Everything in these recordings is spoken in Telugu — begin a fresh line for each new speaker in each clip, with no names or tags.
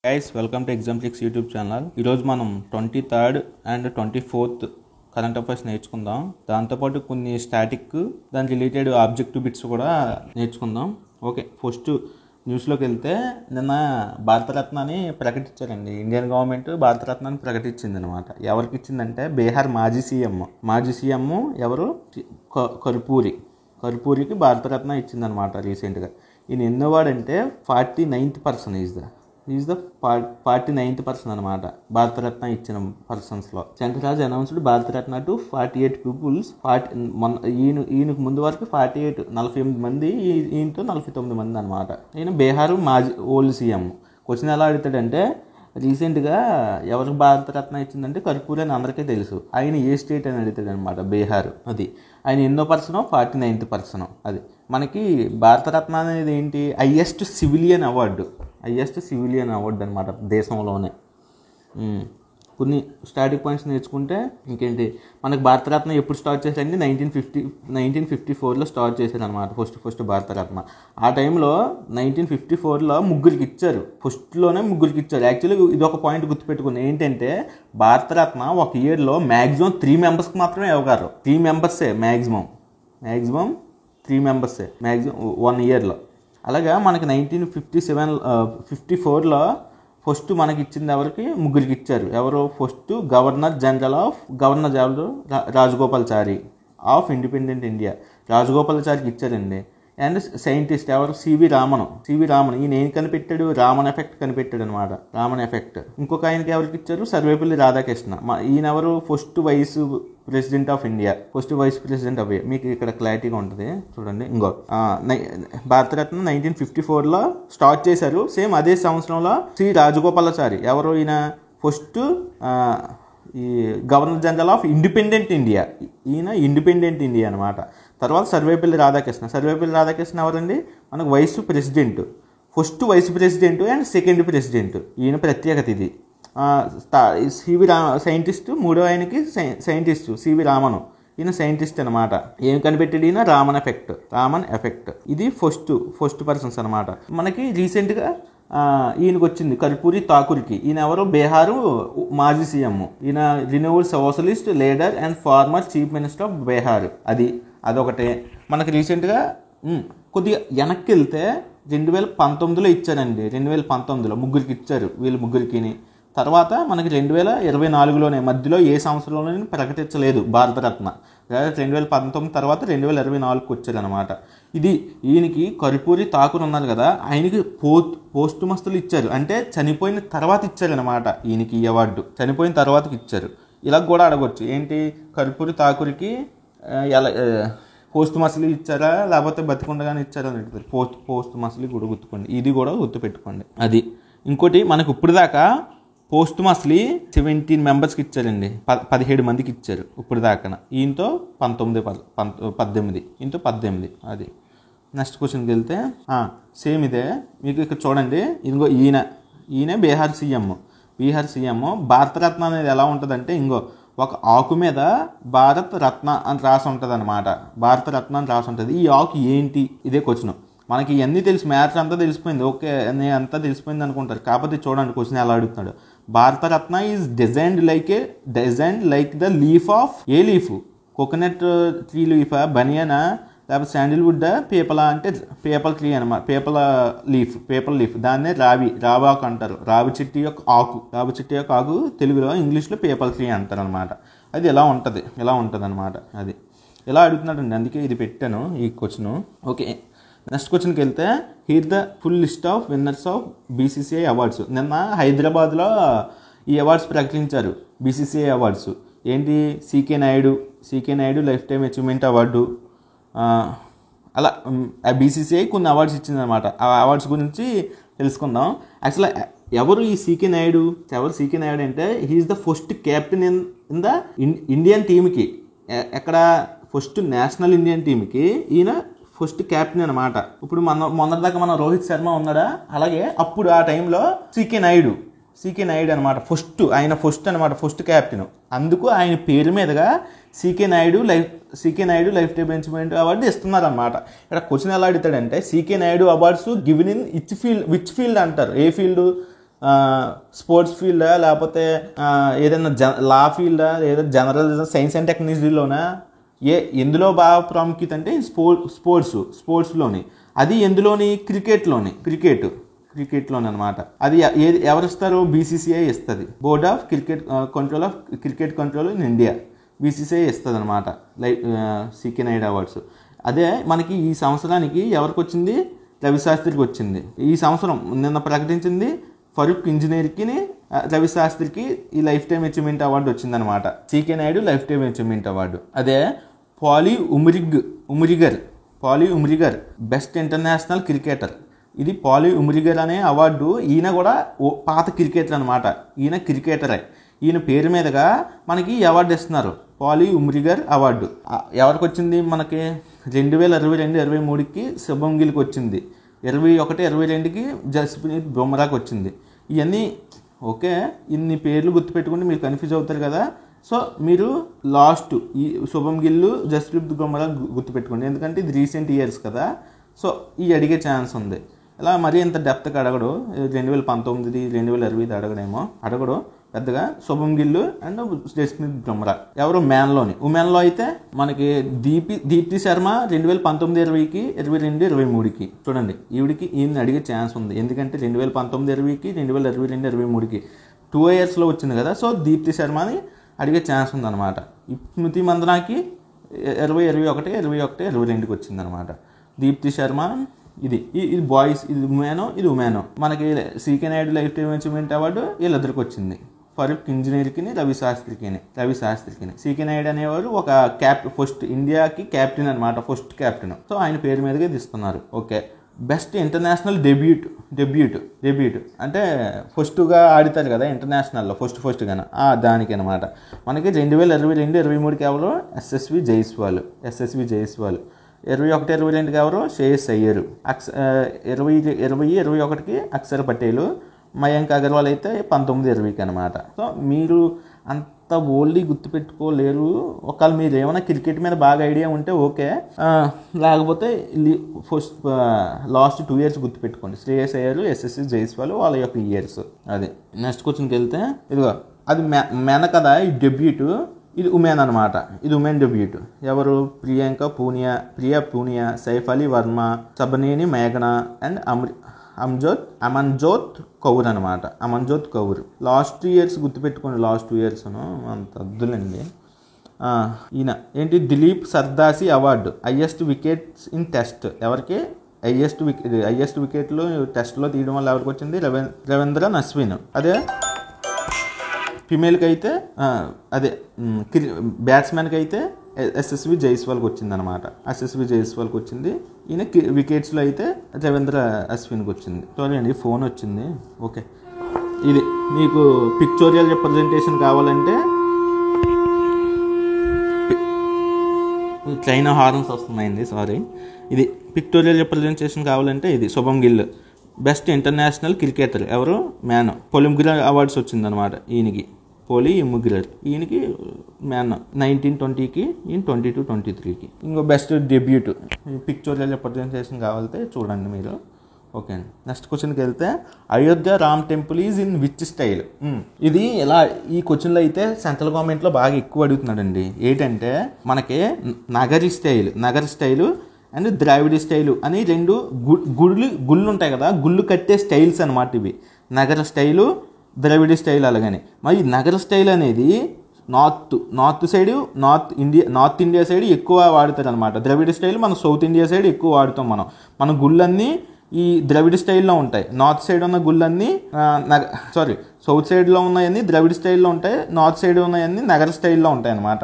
Guys welcome to Examplix YouTube channel. ఈరోజు మనం 23rd and 24th current affairs నేర్చుకుందాం. దాంతోపాటు కొన్ని స్టాటిక్ దాని రిలేటెడ్ ఆబ్జెక్టివ్ బిట్స్ కూడా నేర్చుకుందాం. ఓకే, ఫస్ట్ న్యూస్లోకి వెళ్తే నిన్న భారతరత్నాన్ని ప్రకటించారండి. ఇండియన్ గవర్నమెంట్ భారతరత్నాన్ని ప్రకటించింది అనమాట. ఎవరికి ఇచ్చిందంటే బీహార్ మాజీ సీఎం ఎవరు, కర్పూరికి భారతరత్న ఇచ్చిందనమాట రీసెంట్గా. ఈయన ఎన్నోవాడంటే 49th person is the 49th person అనమాట భారతరత్న ఇచ్చిన పర్సన్స్లో. శంకర్రాజ్ అనౌన్స్డ్ భారతరత్న టు 48 పీపుల్స్. ఈయనకు ముందు వరకు 48 మంది, ఈయనతో 49 మంది అనమాట. ఈయన బీహార్ మాజీ ఓల్డ్ సీఎం. క్వశ్చన్ ఎలా అడుగుతాడంటే, రీసెంట్గా ఎవరికి భారతరత్న ఇచ్చిందంటే కర్పూరి అని అందరికీ తెలుసు. ఆయన ఏ స్టేట్ అని అడుగుతాడు అనమాట, బీహార్. అది ఆయన ఎన్నో పర్సనో, 49th పర్సన్. అది మనకి భారతరత్న అనేది ఏంటి, హైయెస్ట్ సివిలియన్ అవార్డు అనమాట దేశంలోనే. కొన్ని స్టాటిక్ పాయింట్స్ నేర్చుకుంటే ఇంకేంటి, మనకి భారతరత్న ఎప్పుడు స్టార్ట్ చేశారంటే 1954లో స్టార్ట్ చేశారు అనమాట. ఫస్ట్ భారతరత్న. ఆ టైంలో 1954లో ముగ్గురికి ఇచ్చారు. ఫస్ట్లోనే ముగ్గురికి ఇచ్చారు. యాక్చువల్లీ ఇది ఒక పాయింట్ గుర్తుపెట్టుకుని, ఏంటంటే భారతరత్న ఒక ఇయర్లో మ్యాక్సిమం 3 మెంబర్స్కి మాత్రమే ఇవ్వగలరు. 3 మెంబర్సే మ్యాక్సిమం 3 మెంబర్సే మ్యాక్సిమం 1 ఇయర్లో. అలాగా మనకి 1954లో ఫస్ట్ మనకి ఇచ్చింది ఎవరికి, ముగ్గురికి ఇచ్చారు. ఎవరు, first governor general Rajagopalachari of independent India, రాజగోపాలాచారికి ఇచ్చారండి. అండ్ సైంటిస్ట్ ఎవరు, సివి రామన్. ఈయన ఏం కనిపెట్టాడు, రామన్ ఎఫెక్ట్ కనిపెట్టాడు అనమాట. రామన్ ఎఫెక్ట్. ఇంకొక ఆయనకి ఎవరికి ఇచ్చారు, సర్వేపల్లి రాధాకృష్ణ. ఈయన ఎవరు, first vice president of India. మీకు ఇక్కడ క్లారిటీగా ఉంటుంది చూడండి. భారతరత్న 1954లో స్టార్ట్ చేశారు. సేమ్ అదే సంవత్సరంలో శ్రీ రాజగోపాలాచారి ఎవరు, ఈయన ఫస్ట్ ఈ governor general of independent India. ఈయన ఇండిపెండెంట్ ఇండియా అనమాట. తర్వాత సర్వేపల్లి రాధాకృష్ణ ఎవరండి, మనకు vice president. First vice president and second president. ఈయన ప్రత్యేకత ఇది. సైంటిస్ట్. మూడో ఆయనకి సైంటిస్ట్ సివి రామన్. ఈయన సైంటిస్ట్ అనమాట. ఏం కనిపెట్టాడు ఈయన, రామన్ ఎఫెక్ట్. ఇది ఫస్ట్ పర్సన్స్ అనమాట. మనకి రీసెంట్గా ఈయనకు వచ్చింది కర్పూరి ఠాకూర్కి. ఈయన ఎవరు, బీహారు మాజీ సీఎం. ఈయన renewal socialist leader and former chief minister of Bihar. అదొకటే. మనకి రీసెంట్గా కొద్దిగా వెనక్కి వెళ్తే 2019లో ఇచ్చారండి. 2019లో ముగ్గురికి ఇచ్చారు, వీళ్ళు ముగ్గురికి. తర్వాత మనకి 2024లోనే, మధ్యలో ఏ సంవత్సరంలోనే ప్రకటించలేదు భారతరత్న. 2019 తర్వాత 2024కి వచ్చారనమాట. ఇది ఈయనకి కర్పూరి ఠాకూర్ ఉన్నారు కదా, ఆయనకి పోస్టుమస్తులు ఇచ్చారు. అంటే చనిపోయిన తర్వాత ఇచ్చారనమాట. ఈయనకి ఈ అవార్డు చనిపోయిన తర్వాతకి ఇచ్చారు. ఇలా కూడా అడగొచ్చు, ఏంటి కర్పూరి ఠాకూర్కి ఎలా పోస్టుమస్లీ ఇచ్చారా, లేకపోతే బతికుండగానే ఇచ్చారా అని అడుగుతారు. పోస్టుమస్లీ కూడా గుర్తుకోండి, ఇది కూడా గుర్తుపెట్టుకోండి. అది ఇంకోటి, మనకు ఇప్పుడు దాకా పోస్టుమస్లీ 17 మెంబర్స్కి ఇచ్చారండి. 17 మందికి ఇచ్చారు ఇప్పుడు దాకా. ఈయనతో 18. ఈయనతో 18. అది నెక్స్ట్ క్వశ్చన్కి వెళ్తే సేమ్ ఇదే. మీకు ఇక్కడ చూడండి, ఇదిగో ఈయన బీహార్ సీఎం. భారతరత్న అనేది ఎలా ఉంటుందంటే, ఒక ఆకు మీద భారత్ రత్న అని రాసి ఉంటుంది అనమాట. భారతరత్న అని రాసి ఉంటుంది. ఈ ఆకు ఏంటి, ఇదే క్వశ్చన్. మనకి ఇవన్నీ తెలుసు, మ్యాథ్స్ అంతా తెలిసిపోయింది. ఓకే, అంతా తెలిసిపోయింది అనుకుంటారు. కాకపోతే చూడండి క్వశ్చన్ ఎలా అడుగుతున్నాడు. Bharat Ratna is designed like the leaf of a leaf, coconut tree లీఫా, బనియనా, లేకపోతే శాండిల్వుడ్, పీపలా అంటే పేపల్ ట్రీ అనమాట. పేపల్ లీఫ్. దాన్నే రావాకు అంటారు. రావి చెట్టు యొక్క ఆకు తెలుగులో, ఇంగ్లీష్లో పేపల్ ట్రీ అంటారు అనమాట. అది ఎలా ఉంటుంది అనమాట. అది ఎలా అడుగుతున్నాడండి, అందుకే ఇది పెట్టాను ఈ క్వశ్చన్. ఓకే, నెక్స్ట్ క్వశ్చన్కి వెళ్తే, here the full list of winners of BCCI awards. నిన్న హైదరాబాద్లో ఈ అవార్డ్స్ ప్రకటించారు, బీసీసీఐ అవార్డ్స్. ఏంటి, CK Naidu life time achievement award. అలా బీసీసీఐ కొన్ని అవార్డ్స్ ఇచ్చిందనమాట. ఆ అవార్డ్స్ గురించి తెలుసుకుందాం. యాక్చువల్గా ఎవరు సీకే నాయుడు అంటే, he is the first captain in the Indian టీమ్కి. ఎక్కడ, ఫస్ట్ నేషనల్ ఇండియన్ టీమ్కి ఈయన ఫస్ట్ క్యాప్టెన్ అనమాట. ఇప్పుడు మొన్నటిదాకా మన రోహిత్ శర్మ ఉన్నాడా, అలాగే అప్పుడు ఆ టైంలో సీకే నాయుడు అనమాట. ఆయన ఫస్ట్ క్యాప్టెన్. అందుకు ఆయన పేరు మీదుగా CK Naidu life time achievement award ఇస్తున్నారనమాట. ఇక్కడ క్వశ్చన్ ఎలా అడుగుతాడంటే, CK Naidu awards given in which field అంటారు. ఏ ఫీల్డ్, స్పోర్ట్స్ ఫీల్డా లేకపోతే ఏదైనా లా ఫీల్డా లేదా జనరల్ సైన్స్ అండ్ టెక్నాలజీలోనా ఎందులో బాగా ప్రాముఖ్యత అంటే స్పోర్ట్స్లోని, అది ఎందులోని క్రికెట్లోని అనమాట. అది ఎవరు ఇస్తారు? BCCI ఇస్తుంది, board of cricket control in India, BCCI ఇస్తుంది అనమాట CK నాయుడు అవార్డ్స్. అదే మనకి ఈ సంవత్సరానికి ఎవరికి వచ్చింది? రవి శాస్త్రికి వచ్చింది. ఈ సంవత్సరం నిన్న ప్రకటించింది ఫరూక్ ఇంజనీర్కి, రవి శాస్త్రికి ఈ లైఫ్ టైమ్ అచీవ్మెంట్ అవార్డు వచ్చిందనమాట. CK Naidu life time achievement award. అదే poly Umrigar best international cricketer. ఇది పాలీ ఉమ్రిగర్ అనే అవార్డు. ఈయన కూడా పాత క్రికెటర్ అనమాట. ఈయన క్రికెటరే. ఈయన పేరు మీదుగా మనకి ఈ అవార్డు ఇస్తున్నారు, పాలీ ఉమ్రిగర్ అవార్డు. ఎవరికి వచ్చింది? మనకి 2022-23కి శుభం గిల్కి వచ్చింది, 21-22కి జస్ప్రీత్ బుమ్రాకి వచ్చింది. ఇవన్నీ ఓకే. ఇన్ని పేర్లు గుర్తుపెట్టుకుంటే మీరు కన్ఫ్యూజ్ అవుతారు కదా. సో మీరు లాస్ట్ ఈ శుభం గిల్లు, జస్ప్రీత్ బుమ్రా గుర్తుపెట్టుకోండి, ఎందుకంటే ఇది రీసెంట్ ఇయర్స్ కదా. సో ఈ అడిగే ఛాన్స్ ఉంది. ఇలా మరీ ఇంత డెప్త్గా అడగడు. 2019, 2020 అడగడు పెద్దగా. శుభం గిల్లు అండ్ జస్ప్రీత్ బుమ్రా. ఎవరు? ఉమెన్లో అయితే మనకి దీప్తి శర్మ 2019-20కి, 22-23కి. చూడండి, ఈయన అడిగే ఛాన్స్ ఉంది, ఎందుకంటే 2019-20కి, 2022-23కి 2 ఇయర్స్లో వచ్చింది కదా. సో దీప్తి శర్మని అడిగే ఛాన్స్ ఉందన్నమాట. స్మృతి మందనాకి 2021-22కి వచ్చిందనమాట. దీప్తి శర్మ ఇది బాయ్స్, ఇది ఉమెన్. మనకి CK Naidu life time achievement award వీళ్ళిద్దరికి వచ్చింది, ఫరూక్ ఇంజనీర్కి, రవి శాస్త్రికి. CK నాయుడు అనేవారు ఒక ఫస్ట్ ఇండియాకి క్యాప్టెన్ అనమాట, ఫస్ట్ క్యాప్టెన్. సో ఆయన పేరు మీదుగా తీస్తున్నారు. ఓకే. బెస్ట్ ఇంటర్నేషనల్ డెబ్యూట్ అంటే ఫస్ట్గా ఆడతారు కదా ఇంటర్నేషనల్లో, ఫస్ట్గానే దానికి అనమాట. మనకి 2022-23కి ఎవరు? SSV జైస్వాల్. 21-22కి ఎవరు? శ్రేయస్ అయ్యర్. 20-21కి అక్షర్ పటేల్. మయాంక్ అగర్వాల్ అయితే 19-20కి అనమాట. సో మీరు అంత ఓల్డ్లీ గుర్తుపెట్టుకోలేరు. ఒకవేళ మీరు ఏమైనా క్రికెట్ మీద బాగా ఐడియా ఉంటే ఓకే, లేకపోతే లాస్ట్ 2 ఇయర్స్ గుర్తుపెట్టుకోండి. శ్రేయస్ అయ్యర్, SSV జైస్వాల్ వాళ్ళ యొక్క ఇయర్స్. అది నెక్స్ట్ క్వశ్చన్కి వెళ్తే, ఇదిగో అది మెన కదా ఈ డెబ్యూట్, ఇది ఉమెన్ అనమాట. ఇది ఉమెన్ డెబ్యూట్. ఎవరు? ప్రియా పూనియా, సైఫ్ అలీ వర్మ, సబనేని మేఘనా అండ్ అమన్జోత్ కౌర్ అనమాట. అమన్జోత్ కౌర్. లాస్ట్ 2 ఇయర్స్ గుర్తుపెట్టుకోండి, లాస్ట్ 2 ఇయర్స్ అంత అద్దులండి. ఈయన ఏంటి? Dilip Sardesai award, highest wickets in test. ఎవరికి? హైయెస్ట్ వికెట్లు టెస్ట్లో తీయడం వల్ల ఎవరికి వచ్చింది? రవీంద్రన్ అశ్విన్. అదే ఫిమేల్కి అయితే బ్యాట్స్మెన్కి అయితే SSV జైస్వాల్కి వచ్చిందనమాట. వచ్చింది. ఈయన వికెట్స్లో అయితే రవీంద్ర అశ్విన్కి వచ్చింది. సారీ అండి, ఫోన్ వచ్చింది. ఓకే. ఇది మీకు పిక్చోరియల్ రిప్రజెంటేషన్ కావాలంటే ట్రైన్ హార్న్స్ వస్తున్నాయండి, సారీ. ఇది పిక్టోరియల్ రిప్రజెంటేషన్ కావాలంటే ఇది శుభం గిల్ బెస్ట్ ఇంటర్నేషనల్ క్రికెటర్. ఎవరు? మ్యాన్. పొలిమ్గ్రర్ అవార్డ్స్ వచ్చిందనమాట ఈయనకి. ఈయనకి మ్యాన్ 1920కి, ఈయన 22-23కి. ఇంకో బెస్ట్ డెబ్యూట్ పిక్చోరియల్ రిప్రజెంటేషన్ కావాలంటే చూడండి మీరు. ఓకే అండి. నెక్స్ట్ క్వశ్చన్కి వెళ్తే, Ayodhya Ram temple is in which style? ఇది ఇలా ఈ క్వశ్చన్లో అయితే సెంట్రల్ గవర్నమెంట్లో బాగా ఎక్కువ అడుగుతున్నాడండి. ఏంటంటే మనకి నగర స్టైలు అండ్ ద్రావిడి స్టైలు అని 2 గుళ్ళు ఉంటాయి కదా, గుళ్ళు కట్టే స్టైల్స్ అనమాట ఇవి. నగర స్టైలు, ద్రవిడ స్టైల్. అలాగని మరి నగర స్టైల్ అనేది నార్త్ ఇండియా సైడ్ ఎక్కువ వాడతారు అనమాట. ద్రవిడ స్టైల్ మన సౌత్ ఇండియా సైడ్ ఎక్కువ వాడుతాం. మన గుళ్ళన్నీ ఈ ద్రవిడ స్టైల్లో ఉంటాయి. నార్త్ సైడ్ ఉన్న గుళ్ళన్నీ సౌత్ సైడ్లో ఉన్నాయన్నీ ద్రవిడ స్టైల్లో ఉంటాయి, నార్త్ సైడ్ ఉన్నాయన్నీ నగర స్టైల్లో ఉంటాయి అనమాట.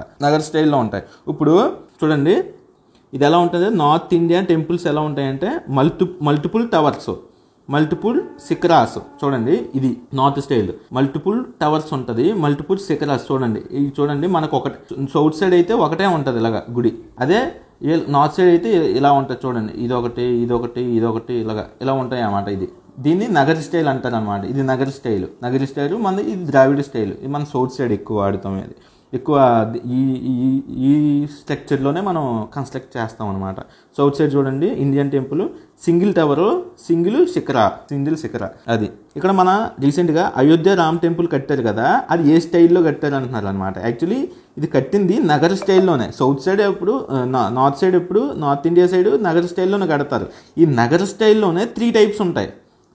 ఇప్పుడు చూడండి ఇది ఎలా ఉంటుంది. నార్త్ ఇండియా టెంపుల్స్ ఎలా ఉంటాయంటే మల్టిపుల్ టవర్స్, మల్టిపుల్ శిఖరాస్. చూడండి ఇది నార్త్ స్టైల్. మల్టిపుల్ టవర్స్ ఉంటుంది, మల్టిపుల్ శిఖరాస్. చూడండి మనకు ఒకటి సౌత్ సైడ్ అయితే ఒకటే ఉంటుంది ఇలాగా గుడి. అదే నార్త్ సైడ్ అయితే ఇలా ఉంటుంది. చూడండి ఇదొకటి ఇలా ఉంటాయి అన్నమాట. దీన్ని నగర స్టైల్ అంటారు అనమాట. ఇది నగర స్టైల్. మనది ఇది ద్రావిడ స్టైల్. ఇది మన సౌత్ సైడ్ ఎక్కువ వాడుతాం. ఎక్కువ ఈ ఈ ఈ స్ట్రక్చర్లోనే మనం కన్స్ట్రక్ట్ చేస్తాం అనమాట. సౌత్ సైడ్ చూడండి Indian temple, single tower, single శిఖర. అది ఇక్కడ మన రీసెంట్గా అయోధ్య రామ్ టెంపుల్ కట్టారు కదా, అది ఏ స్టైల్లో కట్టారు అంటున్నారు అనమాట. యాక్చువల్లీ ఇది కట్టింది నగర స్టైల్లోనే. సౌత్ సైడ్ ఎప్పుడు నార్త్ సైడ్ ఎప్పుడు నార్త్ ఇండియా సైడ్ నగర స్టైల్లోనే కడతారు. ఈ నగర స్టైల్లోనే 3 టైప్స్ ఉంటాయి,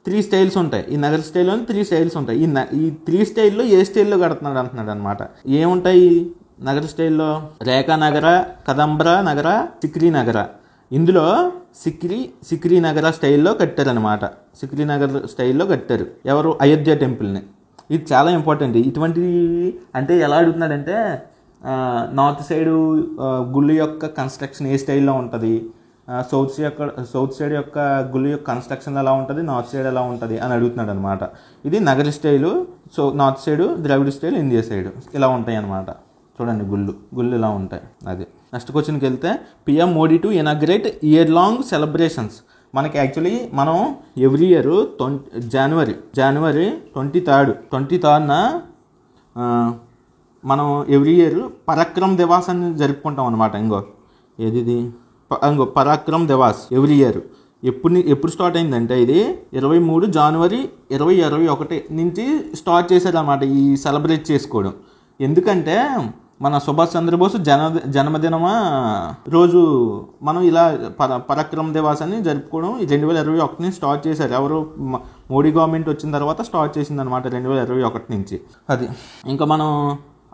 3 స్టైల్స్ ఉంటాయి. ఈ నగర స్టైల్లోనే 3 స్టైల్స్ ఉంటాయి. ఈ 3 స్టైల్లో ఏ స్టైల్లో కడుతున్నాడు అంటున్నాడు అనమాట. ఏముంటాయి నగర స్టైల్లో? రేఖా నగర, కదంబర నగర, సిక్రీ నగర. ఇందులో సిక్రీ నగర స్టైల్లో కట్టారనమాట. సిక్రీ నగర్ స్టైల్లో కట్టారు ఎవరు? అయోధ్య టెంపుల్ని. ఇది చాలా ఇంపార్టెంట్. ఇటువంటి అంటే ఎలా అడుగుతున్నాడంటే నార్త్ సైడు గుళ్ళు యొక్క కన్స్ట్రక్షన్ ఏ స్టైల్లో ఉంటుంది, సౌత్ సైడ్ యొక్క గుళ్ళు యొక్క కన్స్ట్రక్షన్ ఎలా ఉంటుంది, నార్త్ సైడ్ ఎలా ఉంటుంది అని అడుగుతున్నాడు అనమాట. ఇది నగర స్టైలు, నార్త్ సైడు ద్రావిడ స్టైల్, ఇండియా సైడు ఇలా ఉంటాయి అన్నమాట. చూడండి గుళ్ళు ఇలా ఉంటాయి. అది నెక్స్ట్ క్వశ్చన్కి వెళ్తే, PM Modi to inaugurate year long celebrations. మనకి యాక్చువల్లీ మనం ఎవ్రీ ఇయర్ జనవరి 23rd మనం ఎవ్రీ ఇయర్ పరాక్రమ్ దివాస్ అని జరుపుకుంటాం అనమాట. పరాక్రమ్ దివాస్ ఎవ్రీ ఇయర్ ఎప్పుడు స్టార్ట్ అయిందంటే ఇది 23 జనవరి 2021 నుంచి స్టార్ట్ చేశారన్నమాట ఈ సెలబ్రేట్ చేసుకోవడం. ఎందుకంటే మన సుభాష్ చంద్రబోస్ జన్మదినమా రోజు మనం ఇలా పరాక్రమ్ దివాస్ అని జరుపుకోవడం 2021 నుంచి స్టార్ట్ చేశారు. ఎవరు? మోడీ గవర్నమెంట్ వచ్చిన తర్వాత స్టార్ట్ చేసింది అనమాట 2021 నుంచి. అది ఇంకా మనం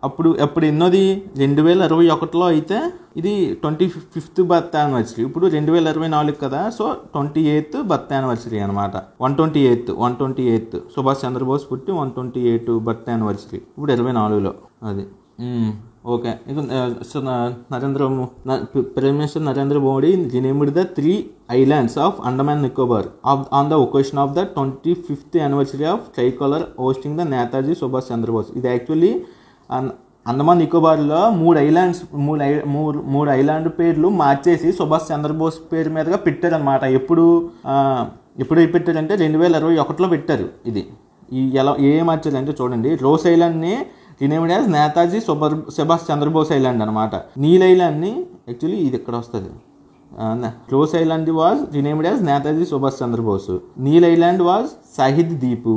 అప్పుడు ఎన్నోది 2021లో అయితే ఇది 25th బర్త్ యానివర్సరీ. ఇప్పుడు 2024 కదా, సో 28th బర్త్ యానివర్సరీ అనమాట. 128th సుభాష్ చంద్రబోస్ పుట్టి 128 బర్త్ యానివర్సరీ ఇప్పుడు 2024లో. అది ఓకే. ఇక prime minister Narendra Modi renamed the 3 islands of Andaman Nicobar on the occasion of the 25th anniversary of tricolour hoisting the Netaji Subhash Chandrabose. ఇది యాక్చువల్లీ అండమాన్ నికోబార్లో 3 ఐలాండ్ పేర్లు మార్చేసి సుభాష్ చంద్రబోస్ పేరు మీదుగా పెట్టారనమాట. ఎప్పుడు పెట్టారంటే 2021లో పెట్టారు. ఇది ఏ మార్చారు అంటే చూడండి, రోస్ ఐలాండ్ని renamed as Netaji Subhash Chandrabose island అనమాట. నీల్ ఐలాండ్ని యాక్చువల్లీ ఇది ఇక్కడ వస్తుంది. Ross island was renamed as Netaji Subhash Chandrabose. Neil island was Shaheed Dweep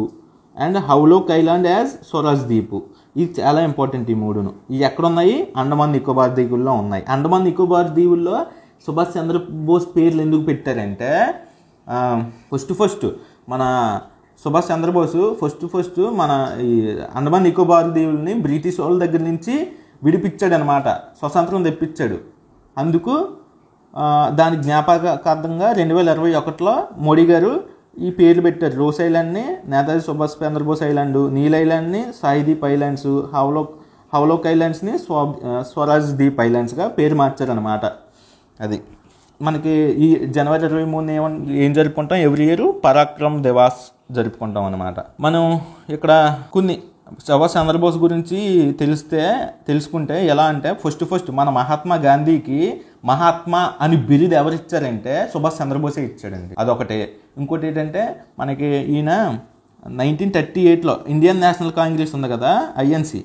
and Havelock island as Swaraj Dweep. ఇది చాలా ఇంపార్టెంట్. ఈ 3 ఇవి ఎక్కడున్నాయి? అండమాన్ నికోబార్ దీవుల్లో ఉన్నాయి. అండమాన్ నికోబార్ దీవుల్లో సుభాష్ చంద్రబోస్ పేర్లు ఎందుకు పెట్టారంటే ఫస్ట్ మన సుభాష్ చంద్రబోసు ఫస్ట్ మన ఈ అండమాన్ నికోబార్ దీవుల్ని బ్రిటిష్ వాళ్ళ దగ్గర నుంచి విడిపించాడు, స్వతంత్రం తెప్పించాడు. అందుకు దాని జ్ఞాపకార్థంగా 2021లో మోడీ గారు ఈ పేర్లు పెట్టారు. రోస్ ఐలాండ్ని నేతాజీ సుభాష్ చంద్రబోస్ ఐలాండ్, నీల్ ఐలాండ్ని సాయిదీప్ ఐలాండ్స్, హౌలోక్ ఐలాండ్స్ని స్వరాజ్ దీప్ ఐలాండ్స్గా పేరు మార్చారనమాట. అది మనకి ఈ జనవరి 23 ఏం జరుపుకుంటాం? ఎవ్రీ ఇయర్ పరాక్రమ్ దివాస్ జరుపుకుంటాం అనమాట. మనం ఇక్కడ కొన్ని సుభాష్ చంద్రబోస్ గురించి తెలుసుకుంటే ఎలా అంటే ఫస్ట్ మన మహాత్మా గాంధీకి మహాత్మా అని బిరుదు ఎవరు ఇచ్చారంటే సుభాష్ చంద్రబోసే ఇచ్చాడండి. అదొకటే. ఇంకోటి ఏంటంటే మనకి ఈయన 1938లో ఇండియన్ నేషనల్ కాంగ్రెస్ ఉంది కదా, ఐఎన్సి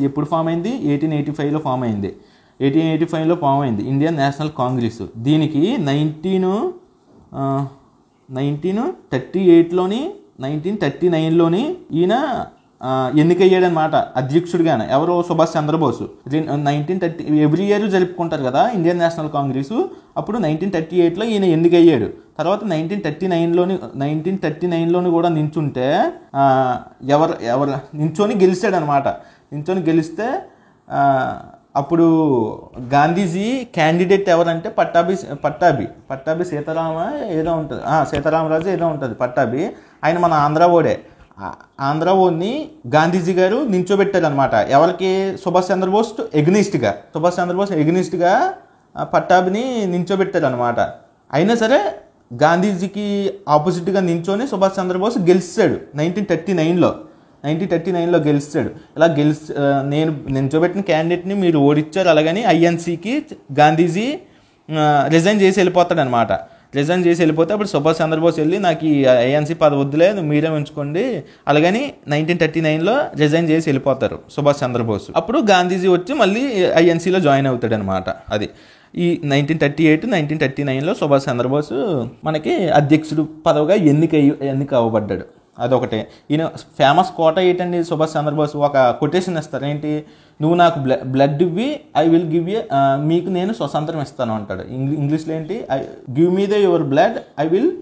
ఎప్పుడు ఫామ్ అయింది? 1885లో ఫామ్ అయింది. 1885లో ఫామ్ అయింది ఇండియన్ నేషనల్ కాంగ్రెస్. దీనికి 1938లోని 1939లోని ఈయన ఎన్నికయ్యాడనమాట అధ్యక్షుడిగానే. ఎవరో? సుభాష్ చంద్రబోసు. 1930 ఎవ్రీ ఇయర్ జరుపుకుంటారు కదా ఇండియన్ నేషనల్ కాంగ్రెస్. అప్పుడు 1938లో ఈయన ఎన్నికయ్యాడు. తర్వాత 1939లోని కూడా నించుంటే ఎవరు నించొని గెలిచాడనమాట. నించొని గెలిస్తే అప్పుడు గాంధీజీ క్యాండిడేట్ ఎవరంటే పట్టాభి సీతారామరాజు ఏదో ఉంటుంది పట్టాభి. ఆయన మన ఆంధ్ర ఓడిని గాంధీజీ గారు నించోబెట్టారు అనమాట. ఎవరికి? సుభాష్ చంద్రబోస్ ఎగ్నిస్ట్గా పట్టాభిని నించోబెట్టారు అనమాట. అయినా సరే గాంధీజీకి ఆపోజిట్గా నించొని సుభాష్ చంద్రబోస్ గెలిచాడు 1939లో గెలిచాడు. ఇలా నేను నించోబెట్టిన క్యాండిడేట్ని మీరు ఓడిచ్చారు, అలాగని ఐఎన్సీకి గాంధీజీ రిజైన్ చేసి వెళ్ళిపోతాడు అనమాట. రిజైన్ చేసి వెళ్ళిపోతే అప్పుడు సుభాష్ చంద్రబోస్ వెళ్ళి నాకు ఈ ఐఎన్సీ పదవి వద్దులే మీరే ఉంచుకోండి అలాగని 1939లో రిజైన్ చేసి వెళ్ళిపోతారు సుభాష్ చంద్రబోస్. అప్పుడు గాంధీజీ వచ్చి మళ్ళీ ఐఎన్సీలో జాయిన్ అవుతాడు అనమాట. అది ఈ 1938 1939లో సుభాష్ చంద్రబోస్ మనకి అధ్యక్షుడు పదవిగా ఎన్నిక అవ్వబడ్డాడు. అదొకటే. ఈయన ఫేమస్ కోట ఏంటండి, సుభాష్ చంద్రబోస్ ఒక కొటేషన్ ఇస్తారు ఏంటి, నువ్వు నాకు బ్లడ్ ఇవ్వి ఐ విల్ గివ్ యూ, మీకు నేను స్వతంత్రం ఇస్తాను అంటాడు. ఇంగ్లీష్లో ఏంటి, give me the your blood I will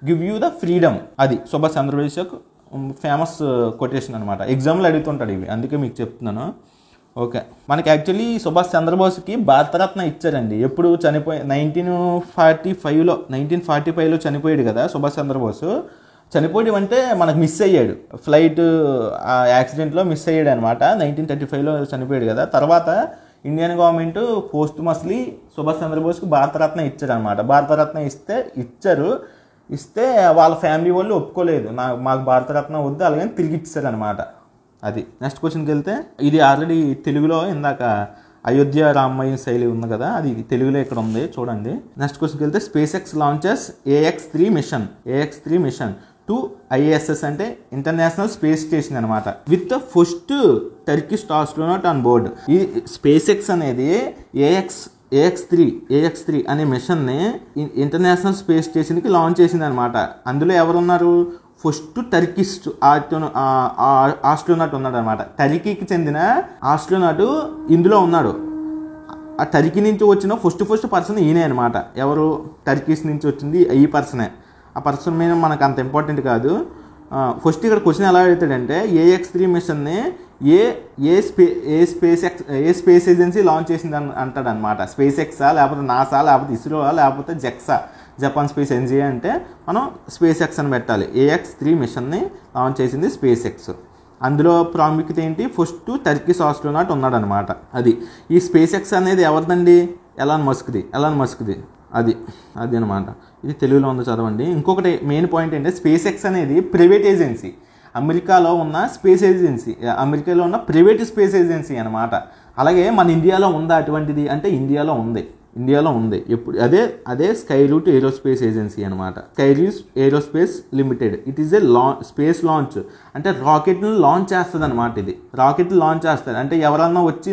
give you the freedom. అది సుభాష్ చంద్రబోస్ యొక్క ఫేమస్ కొటేషన్ అనమాట. ఎగ్జామ్లో అడుగుతుంటాడు ఇవి, అందుకే మీకు చెప్తున్నాను. ఓకే, మనకి యాక్చువల్లీ సుభాష్ చంద్రబోస్కి భారతరత్న ఇచ్చారండి. ఎప్పుడు 1945లో చనిపోయాడు కదా సుభాష్ చంద్రబోస్. చనిపోవడం అంటే మనకు మిస్ అయ్యాడు, ఫ్లైట్ యాక్సిడెంట్లో మిస్ అయ్యాడు అనమాట. 1935లో చనిపోయాడు కదా. తర్వాత ఇండియన్ గవర్నమెంట్ పోస్ట్మస్లీ సుభాష్ చంద్రబోస్కి భారతరత్న ఇచ్చారు అనమాట. భారతరత్న ఇస్తే వాళ్ళ ఫ్యామిలీ వాళ్ళు ఒప్పుకోలేదు, మాకు భారతరత్న వద్దు, అలాగే తిరిగి ఇచ్చారు అనమాట. అది నెక్స్ట్ క్వశ్చన్కి వెళ్తే, ఇది ఆల్రెడీ తెలుగులో ఇందాక అయోధ్య రామయ్య శైలి ఉంది కదా, అది తెలుగులో ఇక్కడ ఉంది చూడండి. నెక్స్ట్ క్వశ్చన్కి వెళ్తే, SpaceX launches AX3 mission to ISS అంటే ఇంటర్నేషనల్ స్పేస్ స్టేషన్ అనమాట, with first Turkish astronaut on board. ఈ స్పేస్ ఎక్స్ అనేది AX3 అనే మిషన్ని ఇంటర్నేషనల్ స్పేస్ స్టేషన్కి లాంచ్ చేసింది అనమాట. అందులో ఎవరున్నారు, ఫస్ట్ టర్కిష్ ఆస్ట్రోనాట్ ఉన్నాడు అనమాట. టర్కీకి చెందిన ఆస్ట్రోనాట్ ఇందులో ఉన్నాడు. ఆ టర్కీ నుంచి వచ్చిన ఫస్ట్ పర్సన్ ఈయనే అనమాట. ఎవరు, టర్కీస్ నుంచి వచ్చింది ఈ పర్సనే. ఆ పర్సన్ మీద మనకు అంత ఇంపార్టెంట్ కాదు. ఫస్ట్ ఇక్కడ క్వశ్చన్ ఎలా అడుగుతాడంటే, AX3 మిషన్ని ఏ స్పేస్ ఏజెన్సీ లాంచ్ చేసింది అంటాడు అనమాట. స్పేస్ ఎక్సా, లేకపోతే నాసా, లేకపోతే ఇస్రోవా, లేకపోతే జెక్సా, జపాన్ స్పేస్ ఎన్జిఏ అంటే మనం స్పేస్ ఎక్స్ అని పెట్టాలి. AX3 మిషన్ని లాంచ్ చేసింది స్పేస్ ఎక్స్. అందులో ప్రాముఖ్యత ఏంటి, ఫస్ట్ టర్కిష్ ఆస్ట్రోనాట్ ఉన్నాడు అనమాట. అది ఈ స్పేస్ ఎక్స్ అనేది ఎవరిదండి, ఎలాన్ మస్క్ది. అది అనమాట. ఇది తెలుగులో ఉంది చదవండి. ఇంకొకటి మెయిన్ పాయింట్ ఏంటంటే, స్పేస్ ఎక్స్ అనేది ప్రైవేట్ ఏజెన్సీ, అమెరికాలో ఉన్న ప్రైవేట్ స్పేస్ ఏజెన్సీ అనమాట. అలాగే మన ఇండియాలో ఉందా అటువంటిది అంటే, ఇండియాలో ఉంది. ఎప్పుడు అదే స్కై రూట్ ఏరోస్పేస్ ఏజెన్సీ అనమాట. Skyroot aerospace limited. It is a space launch అంటే రాకెట్ని లాంచ్ చేస్తుంది అనమాట. ఇది రాకెట్ లాంచ్ చేస్తారు అంటే, ఎవరన్నా వచ్చి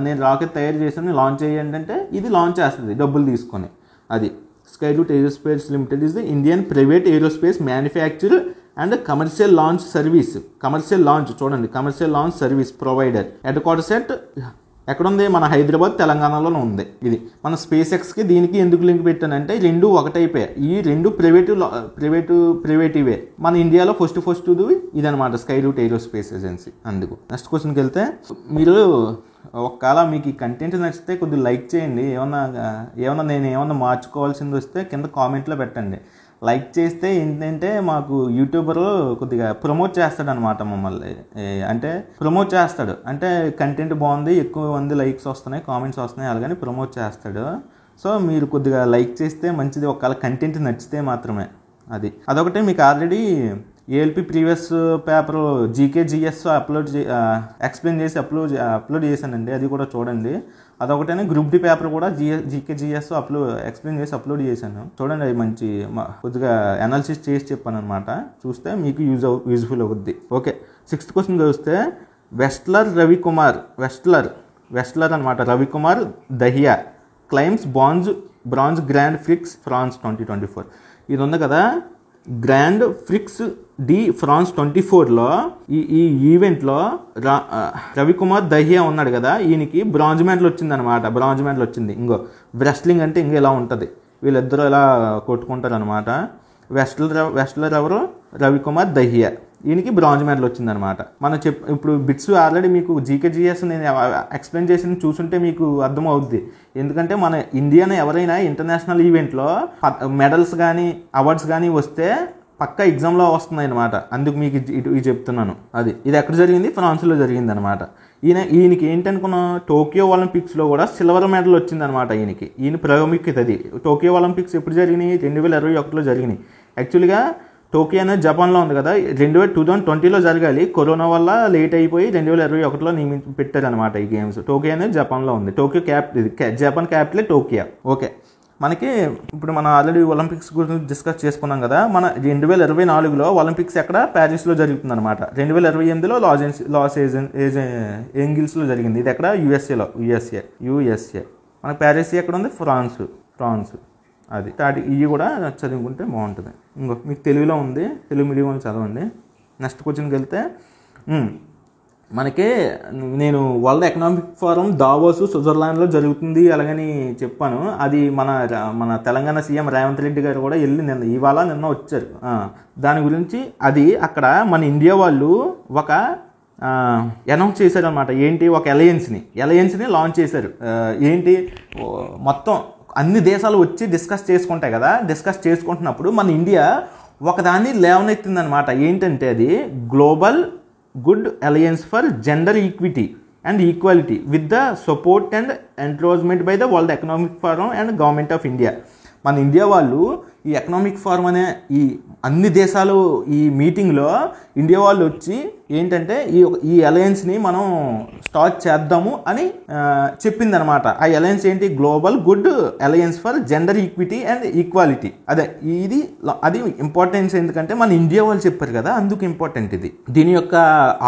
నేను రాకెట్ తయారు చేసాను లాంచ్ చేయండి అంటే ఇది లాంచ్ చేస్తుంది డబ్బులు తీసుకొని. అది Skyroot aerospace limited is the Indian private aerospace manufacture and commercial launch service provider. Headquarters ఎక్కడుంది, మన హైదరాబాద్ తెలంగాణలోనే ఉంది. ఇది మన స్పేస్ ఎక్స్కి దీనికి ఎందుకు లింక్ పెట్టానంటే, రెండు ఒకటైపోయాయి. ఈ రెండు ప్రైవేటివే. మన ఇండియాలో ఫస్ట్ ఇదనమాట, స్కై రూట్ ఏరోస్పేస్ ఏజెన్సీ. అందుకు నెక్స్ట్ క్వశ్చన్కి వెళ్తే, మీరు ఒకవేళ మీకు ఈ కంటెంట్ నచ్చితే కొద్దిగా లైక్ చేయండి. నేను ఏమన్నా మార్చుకోవాల్సింది వస్తే కింద కామెంట్లో పెట్టండి. లైక్ చేస్తే ఏంటంటే మాకు యూట్యూబర్ కొద్దిగా ప్రమోట్ చేస్తాడు అనమాట మమ్మల్ని. అంటే ప్రమోట్ చేస్తాడు అంటే, కంటెంట్ బాగుంది, ఎక్కువ మంది లైక్స్ వస్తున్నాయి, కామెంట్స్ వస్తున్నాయి, అలాగని ప్రమోట్ చేస్తాడు. సో మీరు కొద్దిగా లైక్ చేస్తే మంచిది, ఒకవేళ కంటెంట్ నచ్చితే మాత్రమే. అదొకటి. మీకు already ALP previous paper GKGS explain చేసి అప్లోడ్ చేశానండి, అది కూడా చూడండి. అదొకటనే గ్రూప్ డి పేపర్ కూడా GKGS ఎక్స్ప్లెయిన్ చేసి అప్లోడ్ చేశాను, చూడండి. అది మంచి కొద్దిగా అనాలిసిస్ చేసి చెప్పాను అనమాట. చూస్తే మీకు యూజ్ఫుల్ అవుద్ది. ఓకే, 6th క్వశ్చన్ చూస్తే, వెస్ట్లర్ అనమాట, Ravikumar Dahiya claims bronze grand prix France 2024. ఇది ఉంది కదా, గ్రాండ్ ప్రిక్స్ డి ఫ్రాన్స్ 2024లో ఈ ఈవెంట్లో రవికుమార్ దహియా ఉన్నాడు కదా, ఈయనకి బ్రాంజ్ మెడల్ వచ్చింది. ఇంకో రెస్లింగ్ అంటే ఇంకో ఇలా ఉంటుంది, వీళ్ళిద్దరూ ఇలా కొట్టుకుంటారు అనమాట. వెస్ట్లర్ ఎవరు, రవికుమార్ దహియా, ఈయనకి బ్రాంజ్ మెడల్ వచ్చిందనమాట. మనం ఇప్పుడు బిట్స్ ఆల్రెడీ మీకు GKGS నేను ఎక్స్ప్లెయిన్ చేసి చూసుంటే మీకు అర్థమవుద్ది. ఎందుకంటే మన ఇండియాలో ఎవరైనా ఇంటర్నేషనల్ ఈవెంట్లో మెడల్స్ కానీ అవార్డ్స్ కానీ వస్తే పక్కా ఎగ్జామ్లో వస్తున్నాయి అనమాట. అందుకు మీకు ఇది చెప్తున్నాను. ఇది ఎక్కడ జరిగింది, ఫ్రాన్స్లో జరిగింది అనమాట. ఈయనకి ఏంటనుకున్నా, టోక్యో ఒలింపిక్స్లో కూడా సిల్వర్ మెడల్ వచ్చిందనమాట. ఈయన ప్రాముఖ్యత అది. టోక్యో ఒలింపిక్స్ ఎప్పుడు జరిగినాయి, 2021లో జరిగినాయి. యాక్చువల్గా టోక్యో అనేది జపాన్లో ఉంది కదా, 2020లో జరగాలి, కరోనా వల్ల లేట్ అయిపోయి 2021లో పెట్టారనమాట ఈ గేమ్స్. టోక్యో అనేది జపాన్లో ఉంది. Japan capital Tokyo. ఓకే, మనకి ఇప్పుడు మనం ఆల్రెడీ ఒలింపిక్స్ గురించి డిస్కస్ చేసుకున్నాం కదా. మన 2024లో ఒలింపిక్స్ ఎక్కడ ప్యారిస్లో జరుగుతుంది అనమాట. 2028లో లాస్ ఏంజిల్స్లో జరిగింది. ఇది ఎక్కడ యూఎస్ఏ. మన ప్యారిస్ ఎక్కడ ఉంది? ఫ్రాన్స్. అది ఇవి కూడా చదువుకుంటే బాగుంటుంది. మీకు తెలుగులో ఉంది, తెలుగు మీడియం చదవండి. నెక్స్ట్ క్వశ్చన్కి వెళ్తే మనకి నేను వరల్డ్ ఎకనామిక్ ఫోరం దావోస్ స్విట్జర్లాండ్లో జరుగుతుంది అలాగని చెప్పాను. అది మన తెలంగాణ సీఎం రేవంత్ రెడ్డి గారు కూడా వెళ్ళి నిన్న వచ్చారు. దాని గురించి అది అక్కడ మన ఇండియా వాళ్ళు ఒక అనౌన్స్ చేశారు అనమాట. ఏంటి? ఒక అలయన్స్ని లాంచ్ చేశారు. ఏంటి? మొత్తం అన్ని దేశాలు వచ్చి డిస్కస్ చేసుకుంటాయి కదా. డిస్కస్ చేసుకుంటున్నప్పుడు మన ఇండియా ఒకదాన్ని లేవనెత్తింది అనమాట. ఏంటంటే అది global good alliance for gender equity and equality with the support and endorsement by the world economic forum and government of India. మన ఇండియా వాళ్ళు ఈ ఎకనామిక్ ఫోరం అనే ఈ అన్ని దేశాలు ఈ మీటింగ్లో ఇండియా వాళ్ళు వచ్చి ఏంటంటే ఈ అలయన్స్ని మనం స్టార్ట్ చేద్దాము అని చెప్పిందనమాట. ఆ అలయన్స్ ఏంటి? Global good alliance for gender equity and equality. అది ఇంపార్టెన్స్ ఎందుకంటే మన ఇండియా వాళ్ళు చెప్పారు కదా, అందుకు ఇంపార్టెంట్ ఇది. దీని యొక్క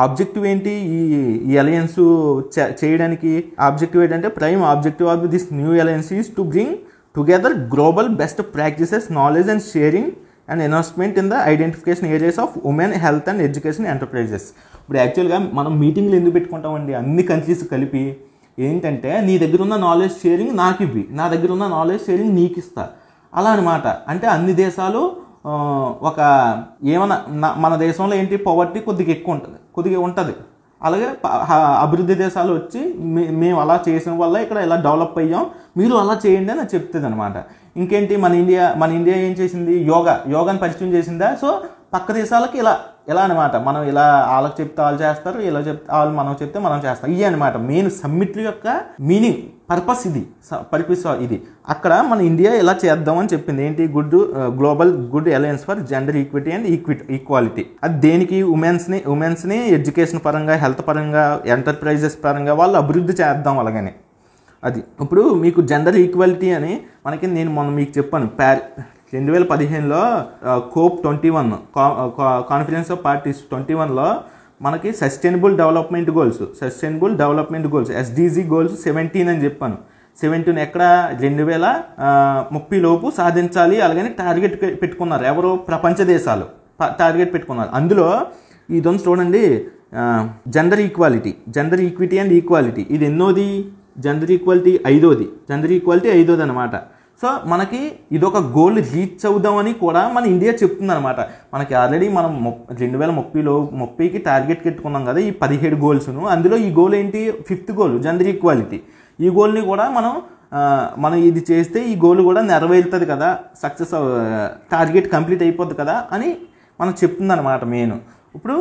ఆబ్జెక్టివ్ ఏంటి? ఈ అలయన్స్ చేయడానికి ఆబ్జెక్టివ్ ఏంటంటే prime objective of this new alliance is to bring together global best practices, knowledge and sharing and investment in the identification areas of women health and education enterprises. ఇప్పుడు యాక్చువల్గా మనం మీటింగ్లు ఎందుకు పెట్టుకుంటామండి? అన్ని కంట్రీస్ కలిపి ఏంటంటే నీ దగ్గర ఉన్న నాలెడ్జ్ షేరింగ్ నాకు ఇవ్వి, నా దగ్గర ఉన్న నాలెడ్జ్ షేరింగ్ నీకు ఇస్తా, అలా అనమాట. అంటే అన్ని దేశాలు ఒక ఏమన్నా మన దేశంలో ఏంటి పవర్టీ కొద్దిగా ఉంటుంది. అలాగే అభివృద్ధి దేశాలు వచ్చి మేము అలా చేసిన వల్ల ఇక్కడ ఇలా డెవలప్ అయ్యాం, మీరు అలా చేయండి అని చెప్తుంది అనమాట. ఇంకేంటి? మన ఇండియా ఏం చేసింది? యోగాని పరిచయం చేసిందా? సో పక్క దేశాలకి ఇలా అనమాట. మనం ఇలా వాళ్ళకి చెప్తే వాళ్ళు చేస్తారు, ఇలా చెప్తే వాళ్ళు మనం చెప్తే మనం చేస్తాం. ఇవి అనమాట మెయిన్ సమ్మిట్ యొక్క మీనింగ్, పర్పస్ ఇది. అక్కడ మన ఇండియా ఇలా చేద్దామని చెప్పింది. ఏంటి? Global good alliance for gender equity and equality. అది దేనికి? ఉమెన్స్ని ఎడ్యుకేషన్ పరంగా, హెల్త్ పరంగా, ఎంటర్ప్రైజెస్ పరంగా వాళ్ళు అభివృద్ధి చేద్దాం అలాగని. అది ఇప్పుడు మీకు జెండర్ ఈక్వాలిటీ అని నేను మొన్న మీకు చెప్పాను. 2015లో COP 21 కాన్ఫరెన్స్ ఆఫ్ పార్టీస్ 21లో మనకి sustainable development goals SDG goals 17 అని చెప్పాను. 17 ఎక్కడ? 2030 లోపు సాధించాలి అలాగని టార్గెట్ పెట్టుకున్నారు. ఎవరు? ప్రపంచ దేశాలు టార్గెట్ పెట్టుకున్నారు. అందులో ఇదొంది చూడండి, జెండర్ ఈక్విటీ అండ్ ఈక్వాలిటీ. ఇది ఎన్నోది? జెండర్ ఈక్వాలిటీ ఐదోది అనమాట. సో మనకి ఇదొక గోల్ రీచ్ అవుదామని కూడా మన ఇండియా చెప్తుంది అనమాట. మనకి ఆల్రెడీ మనం 2030కి టార్గెట్ పెట్టుకున్నాం కదా, ఈ 17 గోల్స్ను. అందులో ఈ గోల్ ఏంటి? 5th goal gender equality. ఈ గోల్ని కూడా మనం ఇది చేస్తే ఈ గోల్ కూడా నెరవేరుతుంది కదా, సక్సెస్ టార్గెట్ కంప్లీట్ అయిపోద్ది కదా అని మనం చెప్తుంది అనమాట మెయిన్. ఇప్పుడు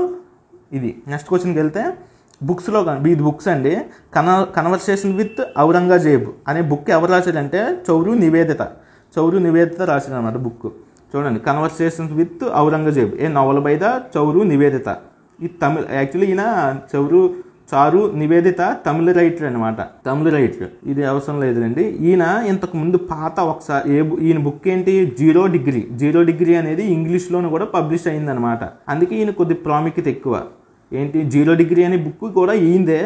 ఇది నెక్స్ట్ క్వశ్చన్కి వెళ్తే బుక్స్లో ఇది బుక్స్ అండి. కన్వర్సేషన్ విత్ ఔరంగజేబ్ అనే బుక్ ఎవరు రాశారంటే చౌరు నివేదిత రాశారు అనమాట బుక్. చూడండి, conversations with Aurangzeb, a novel by the Charu Nivedita. ఈ తమిళ్ యాక్చువల్లీ ఈయన చారు నివేదిత తమిళ రైటర్ అనమాట. ఇది అవసరం లేదండి. ఈయన ఇంతకు ముందు పాత ఒకసారి ఈయన బుక్ ఏంటి? జీరో డిగ్రీ అనేది ఇంగ్లీష్లోనూ కూడా పబ్లిష్ అయిందనమాట. అందుకే ఈయన కొద్ది ప్రాముఖ్యత ఎక్కువ. ఏంటి? జీరో డిగ్రీ అనే బుక్ కూడా ఈయనదే,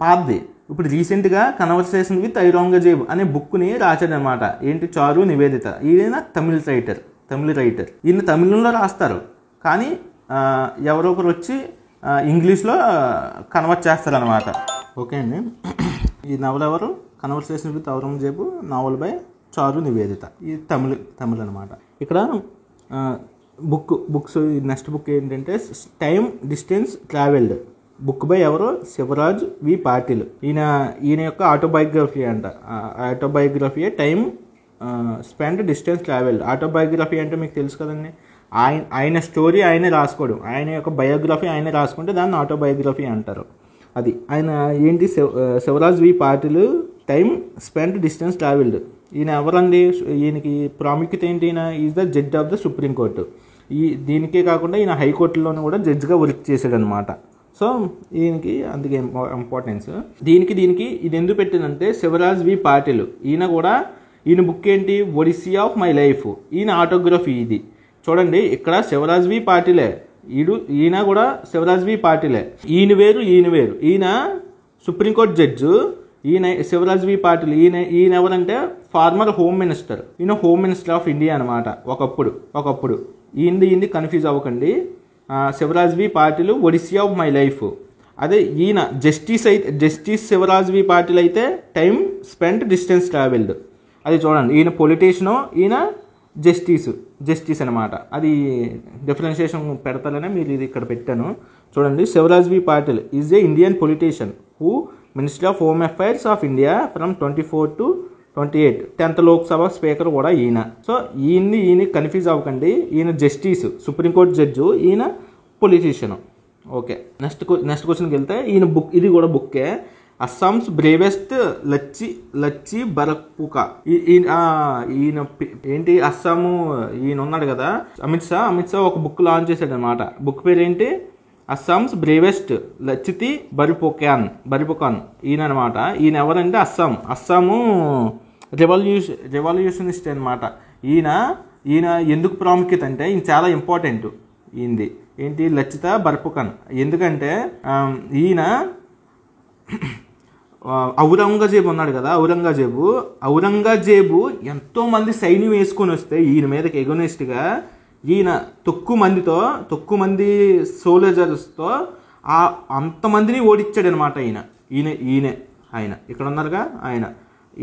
పాతది. ఇప్పుడు రీసెంట్గా కన్వర్సేషన్ విత్ ఔరంగజేబ్ అనే బుక్ని రాశాడనమాట. ఏంటి? చారు నివేదిత. ఈయన తమిళ రైటర్. ఈయన తమిళంలో రాస్తారు, కానీ ఎవరో ఒకరు వచ్చి ఇంగ్లీష్లో కన్వర్ట్ చేస్తారనమాట. ఓకే అండి. ఈ నవల ఎవరు? Conversation with Aurangzeb, novel by Charu Nivedita. ఇది తమిళ్ అనమాట. ఇక్కడ బుక్స్ నెక్స్ట్ బుక్ ఏంటంటే time distance travelled. Book by ఎవరు? శివరాజ్ వి పాటిల్. ఈయన యొక్క ఆటోబయోగ్రఫీ అంట. Autobiography time spend distance travelled. Autobiography అంటే మీకు తెలుసు కదండి, ఆయన స్టోరీ ఆయనే రాసుకోవడం, ఆయన యొక్క బయోగ్రఫీ ఆయనే రాసుకుంటే దాన్ని ఆటోబయోగ్రఫీ అంటారు. అది ఆయన ఏంటి? Shivraj V Patil time spend distance travelled. ఈయన ఎవరండి? ఈయనకి ప్రాముఖ్యత ఏంటి? ఈయన is the judge of the supreme court. దీనికే కాకుండా ఈయన హైకోర్టులోనూ కూడా జడ్జిగా వర్క్ చేశాడు అనమాట. సో ఈయనకి అందుకే ఇంపార్టెన్స్. దీనికి ఇది ఎందుకు పెట్టిందంటే శివరాజ్ వి పాటిల్ ఈయన కూడా ఈయన బుక్ ఏంటి, ఒడిస్సీ ఆఫ్ మై లైఫ్. ఈయన ఆటోగ్రఫీ ఇది చూడండి. ఇక్కడ శివరాజ్ వి పాటిలే, ఈయన కూడా శివరాజ్ వి పాటిలే. ఈయన వేరు ఈయన సుప్రీంకోర్టు జడ్జు, ఈయన శివరాజ్ వి పాటిల్. ఈయన ఎవరంటే ఫార్మర్ హోమ్ మినిస్టర్. ఈయన హోమ్ మినిస్టర్ ఆఫ్ ఇండియా అనమాట ఒకప్పుడు. ఈయనది కన్ఫ్యూజ్ అవ్వకండి. Shivraj V Patil odyssey of my life. అదే ఈయన జస్టిస్ శివరాజ్ వి పాటిల్ అయితే టైమ్ స్పెంట్ డిస్టెన్స్ ట్రావెల్డ్. అది చూడండి. ఈయన పొలిటీషియను, ఈయన జస్టిస్ అనమాట. అది డిఫరెన్షియేషన్ పెడతారనే మీరు ఇది ఇక్కడ పెట్టాను చూడండి. Shivraj V Patil is a Indian politician who minister of home affairs of India from 24 to 28. 10th Lok Sabha speaker కూడా ఈయన. సో ఈయన కన్ఫ్యూజ్ అవ్వకండి. ఈయన జస్టిస్, సుప్రీంకోర్టు జడ్జు, ఈయన పొలిటీషియన్. ఓకే, నెక్స్ట్ క్వశ్చన్కి వెళ్తే ఈయన బుక్, ఇది కూడా బుక్కే, అస్సామ్స్ బ్రేవెస్ట్ లచ్చి బరపుకా. ఈయన ఏంటి, అస్సాము ఈయన ఉన్నాడు కదా అమిత్ షా ఒక బుక్ లాంచ్ చేశాడు అనమాట. బుక్ పేరు ఏంటి, అస్సామ్స్ బ్రేవెస్ట్ లచ్చితి బరిపుకాన్. ఈయన అనమాట. ఈయన ఎవరంటే అస్సాము రెవల్యూషనిస్ట్ అనమాట. ఈయన ఎందుకు ప్రాముఖ్యత అంటే ఈయన చాలా ఇంపార్టెంట్. ఈయనది ఏంటి, లచ్చిత బర్పుకాన్. ఎందుకంటే ఈయన ఔరంగజేబు ఉన్నాడు కదా, ఔరంగజేబు ఎంతో మంది సైన్యం వేసుకొని వస్తే ఈయన మీదకి ఎగోనిస్ట్గా ఈయన తక్కువ మంది సోల్జర్స్తో అంతమందిని ఓడించాడు అనమాట. ఆయన ఇక్కడ ఉన్నారుగా,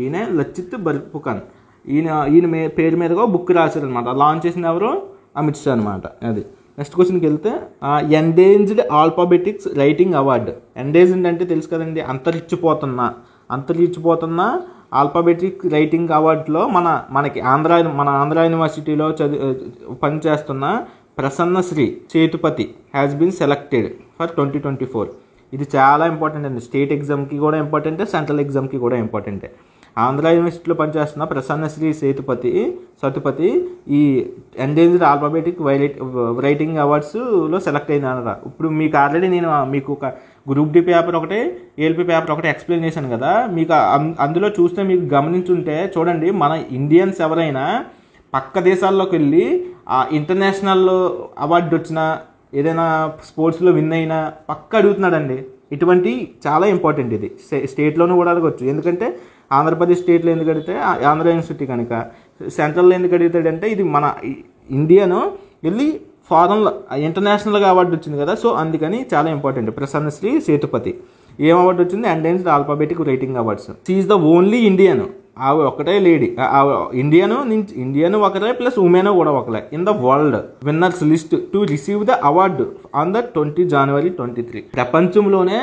ఈయన లచ్చిత్ బర్పుకాన్. ఈయన పేరు మీదగా బుక్ రాశారు అనమాట. లాంచ్ చేసిన ఎవరు, అమిత్ షా అనమాట. అది నెక్స్ట్ క్వశ్చన్కి వెళ్తే ఎండేంజ్డ్ ఆల్ఫాబెటిక్స్ రైటింగ్ అవార్డు. ఎండేంజ్డ్ అంటే తెలుసు కదండి, అంతరించిపోతున్న ఆల్ఫాబెటిక్ రైటింగ్ అవార్డులో మనకి ఆంధ్ర యూనివర్సిటీలో పనిచేస్తున్న Prasannasri Sethupathi has been selected for 2024. ఇది చాలా ఇంపార్టెంట్ అండి. స్టేట్ ఎగ్జామ్కి కూడా ఇంపార్టెంటే, సెంట్రల్ ఎగ్జామ్కి కూడా ఇంపార్టెంటే. ఆంధ్ర యూనివర్సిటీలో పనిచేస్తున్న ప్రసన్నశ్రీ సతుపతి ఈ ఎండేంజ్డ్ ఆల్ఫాబెటిక్ రైటింగ్ అవార్డ్స్లో సెలెక్ట్ అయినారా. ఇప్పుడు మీకు ఆల్రెడీ నేను మీకు ఒక గ్రూప్ డి పేపర్ ఒకటి, ఏఎల్పి పేపర్ ఒకటి ఎక్స్ప్లెయిన్ చేశాను కదా. మీకు అందులో చూస్తే మీకు గమనించుంటే చూడండి, మన ఇండియన్స్ ఎవరైనా పక్క దేశాల్లోకి వెళ్ళి ఇంటర్నేషనల్ అవార్డు వచ్చిన, ఏదైనా స్పోర్ట్స్లో విన్ అయినా పక్క అడుగుతున్నాడండి. ఇటువంటి చాలా ఇంపార్టెంట్. ఇది స్టేట్లోనూ కూడా అడగచ్చు. ఎందుకంటే ఆంధ్రప్రదేశ్ స్టేట్లో ఎందుకు అడిగితే ఆంధ్ర యూనివర్సిటీ కనుక, సెంట్రల్లో ఎందుకు అడుగుతాడంటే ఇది మన ఇండియాను వెళ్ళి ఫారెన్లో ఇంటర్నేషనల్గా అవార్డు వచ్చింది కదా. సో అందుకని చాలా ఇంపార్టెంట్. ప్రసన్నశ్రీ సేతుపతి ఏం అవార్డు వచ్చింది, endangered alphabetic writing awards. She is the only Indian. ఆమె ఒకటే లేడీ. ఇండియన్ ఒకరే ప్లస్ ఉమెన్ కూడా ఒకరే in the world winners list to receive the award on the 20 January 2023. ప్రపంచంలోనే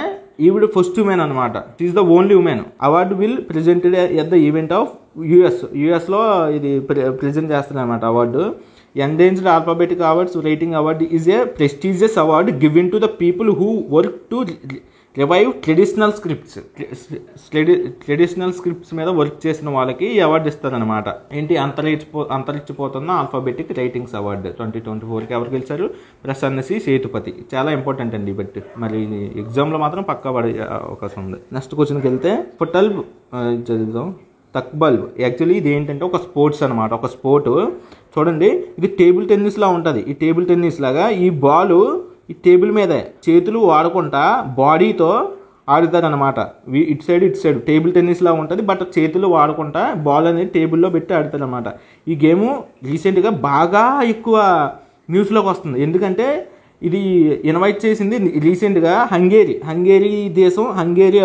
ఈవిడ ఫస్ట్ ఉమెన్ అనమాట. She is the only women. Award will presented at the event of యుఎస్లో ఇది ప్రెజెంట్ చేస్తున్నారు అనమాట award. Endangered alphabetic awards writing award is a prestigious award given to the people who work to revive traditional scripts మీద వర్క్ చేసిన వాళ్ళకి ఈ అవార్డు ఇస్తారనమాట. ఏంటి, అంతరించిపోతున్న ఆల్ఫాబెటిక్ రైటింగ్స్ అవార్డు 2024కి ఎవరు గెలిచారు, ప్రసన్నశ్రీ సేతుపతి. చాలా ఇంపార్టెంట్ అండి. బట్ మరి ఎగ్జామ్లో మాత్రం పక్కా పడే అవకాశం ఉంది. నెక్స్ట్ క్వశ్చన్కి వెళ్తే ఫుటల్బ్ చదువుదాం. తక్బల్బ్ యాక్చువల్లీ ఇది ఏంటంటే ఒక స్పోర్ట్స్ అనమాట. ఒక స్పోర్ట్ చూడండి, ఇది టేబుల్ టెన్నిస్లా ఉంటుంది. ఈ టేబుల్ టెన్నిస్ లాగా ఈ బాల్ ఈ టేబుల్ మీద చేతులు వాడకుండా బాడీతో ఆడుతారనమాట. ఇటు సైడ్ టేబుల్ టెన్నిస్లా ఉంటుంది. బట్ చేతులు వాడకుండా బాల్ అనేది టేబుల్లో పెట్టి ఆడతారనమాట. ఈ గేము రీసెంట్గా బాగా ఎక్కువ న్యూస్లోకి వస్తుంది. ఎందుకంటే ఇది ఇన్వైట్ చేసింది రీసెంట్గా హంగేరీ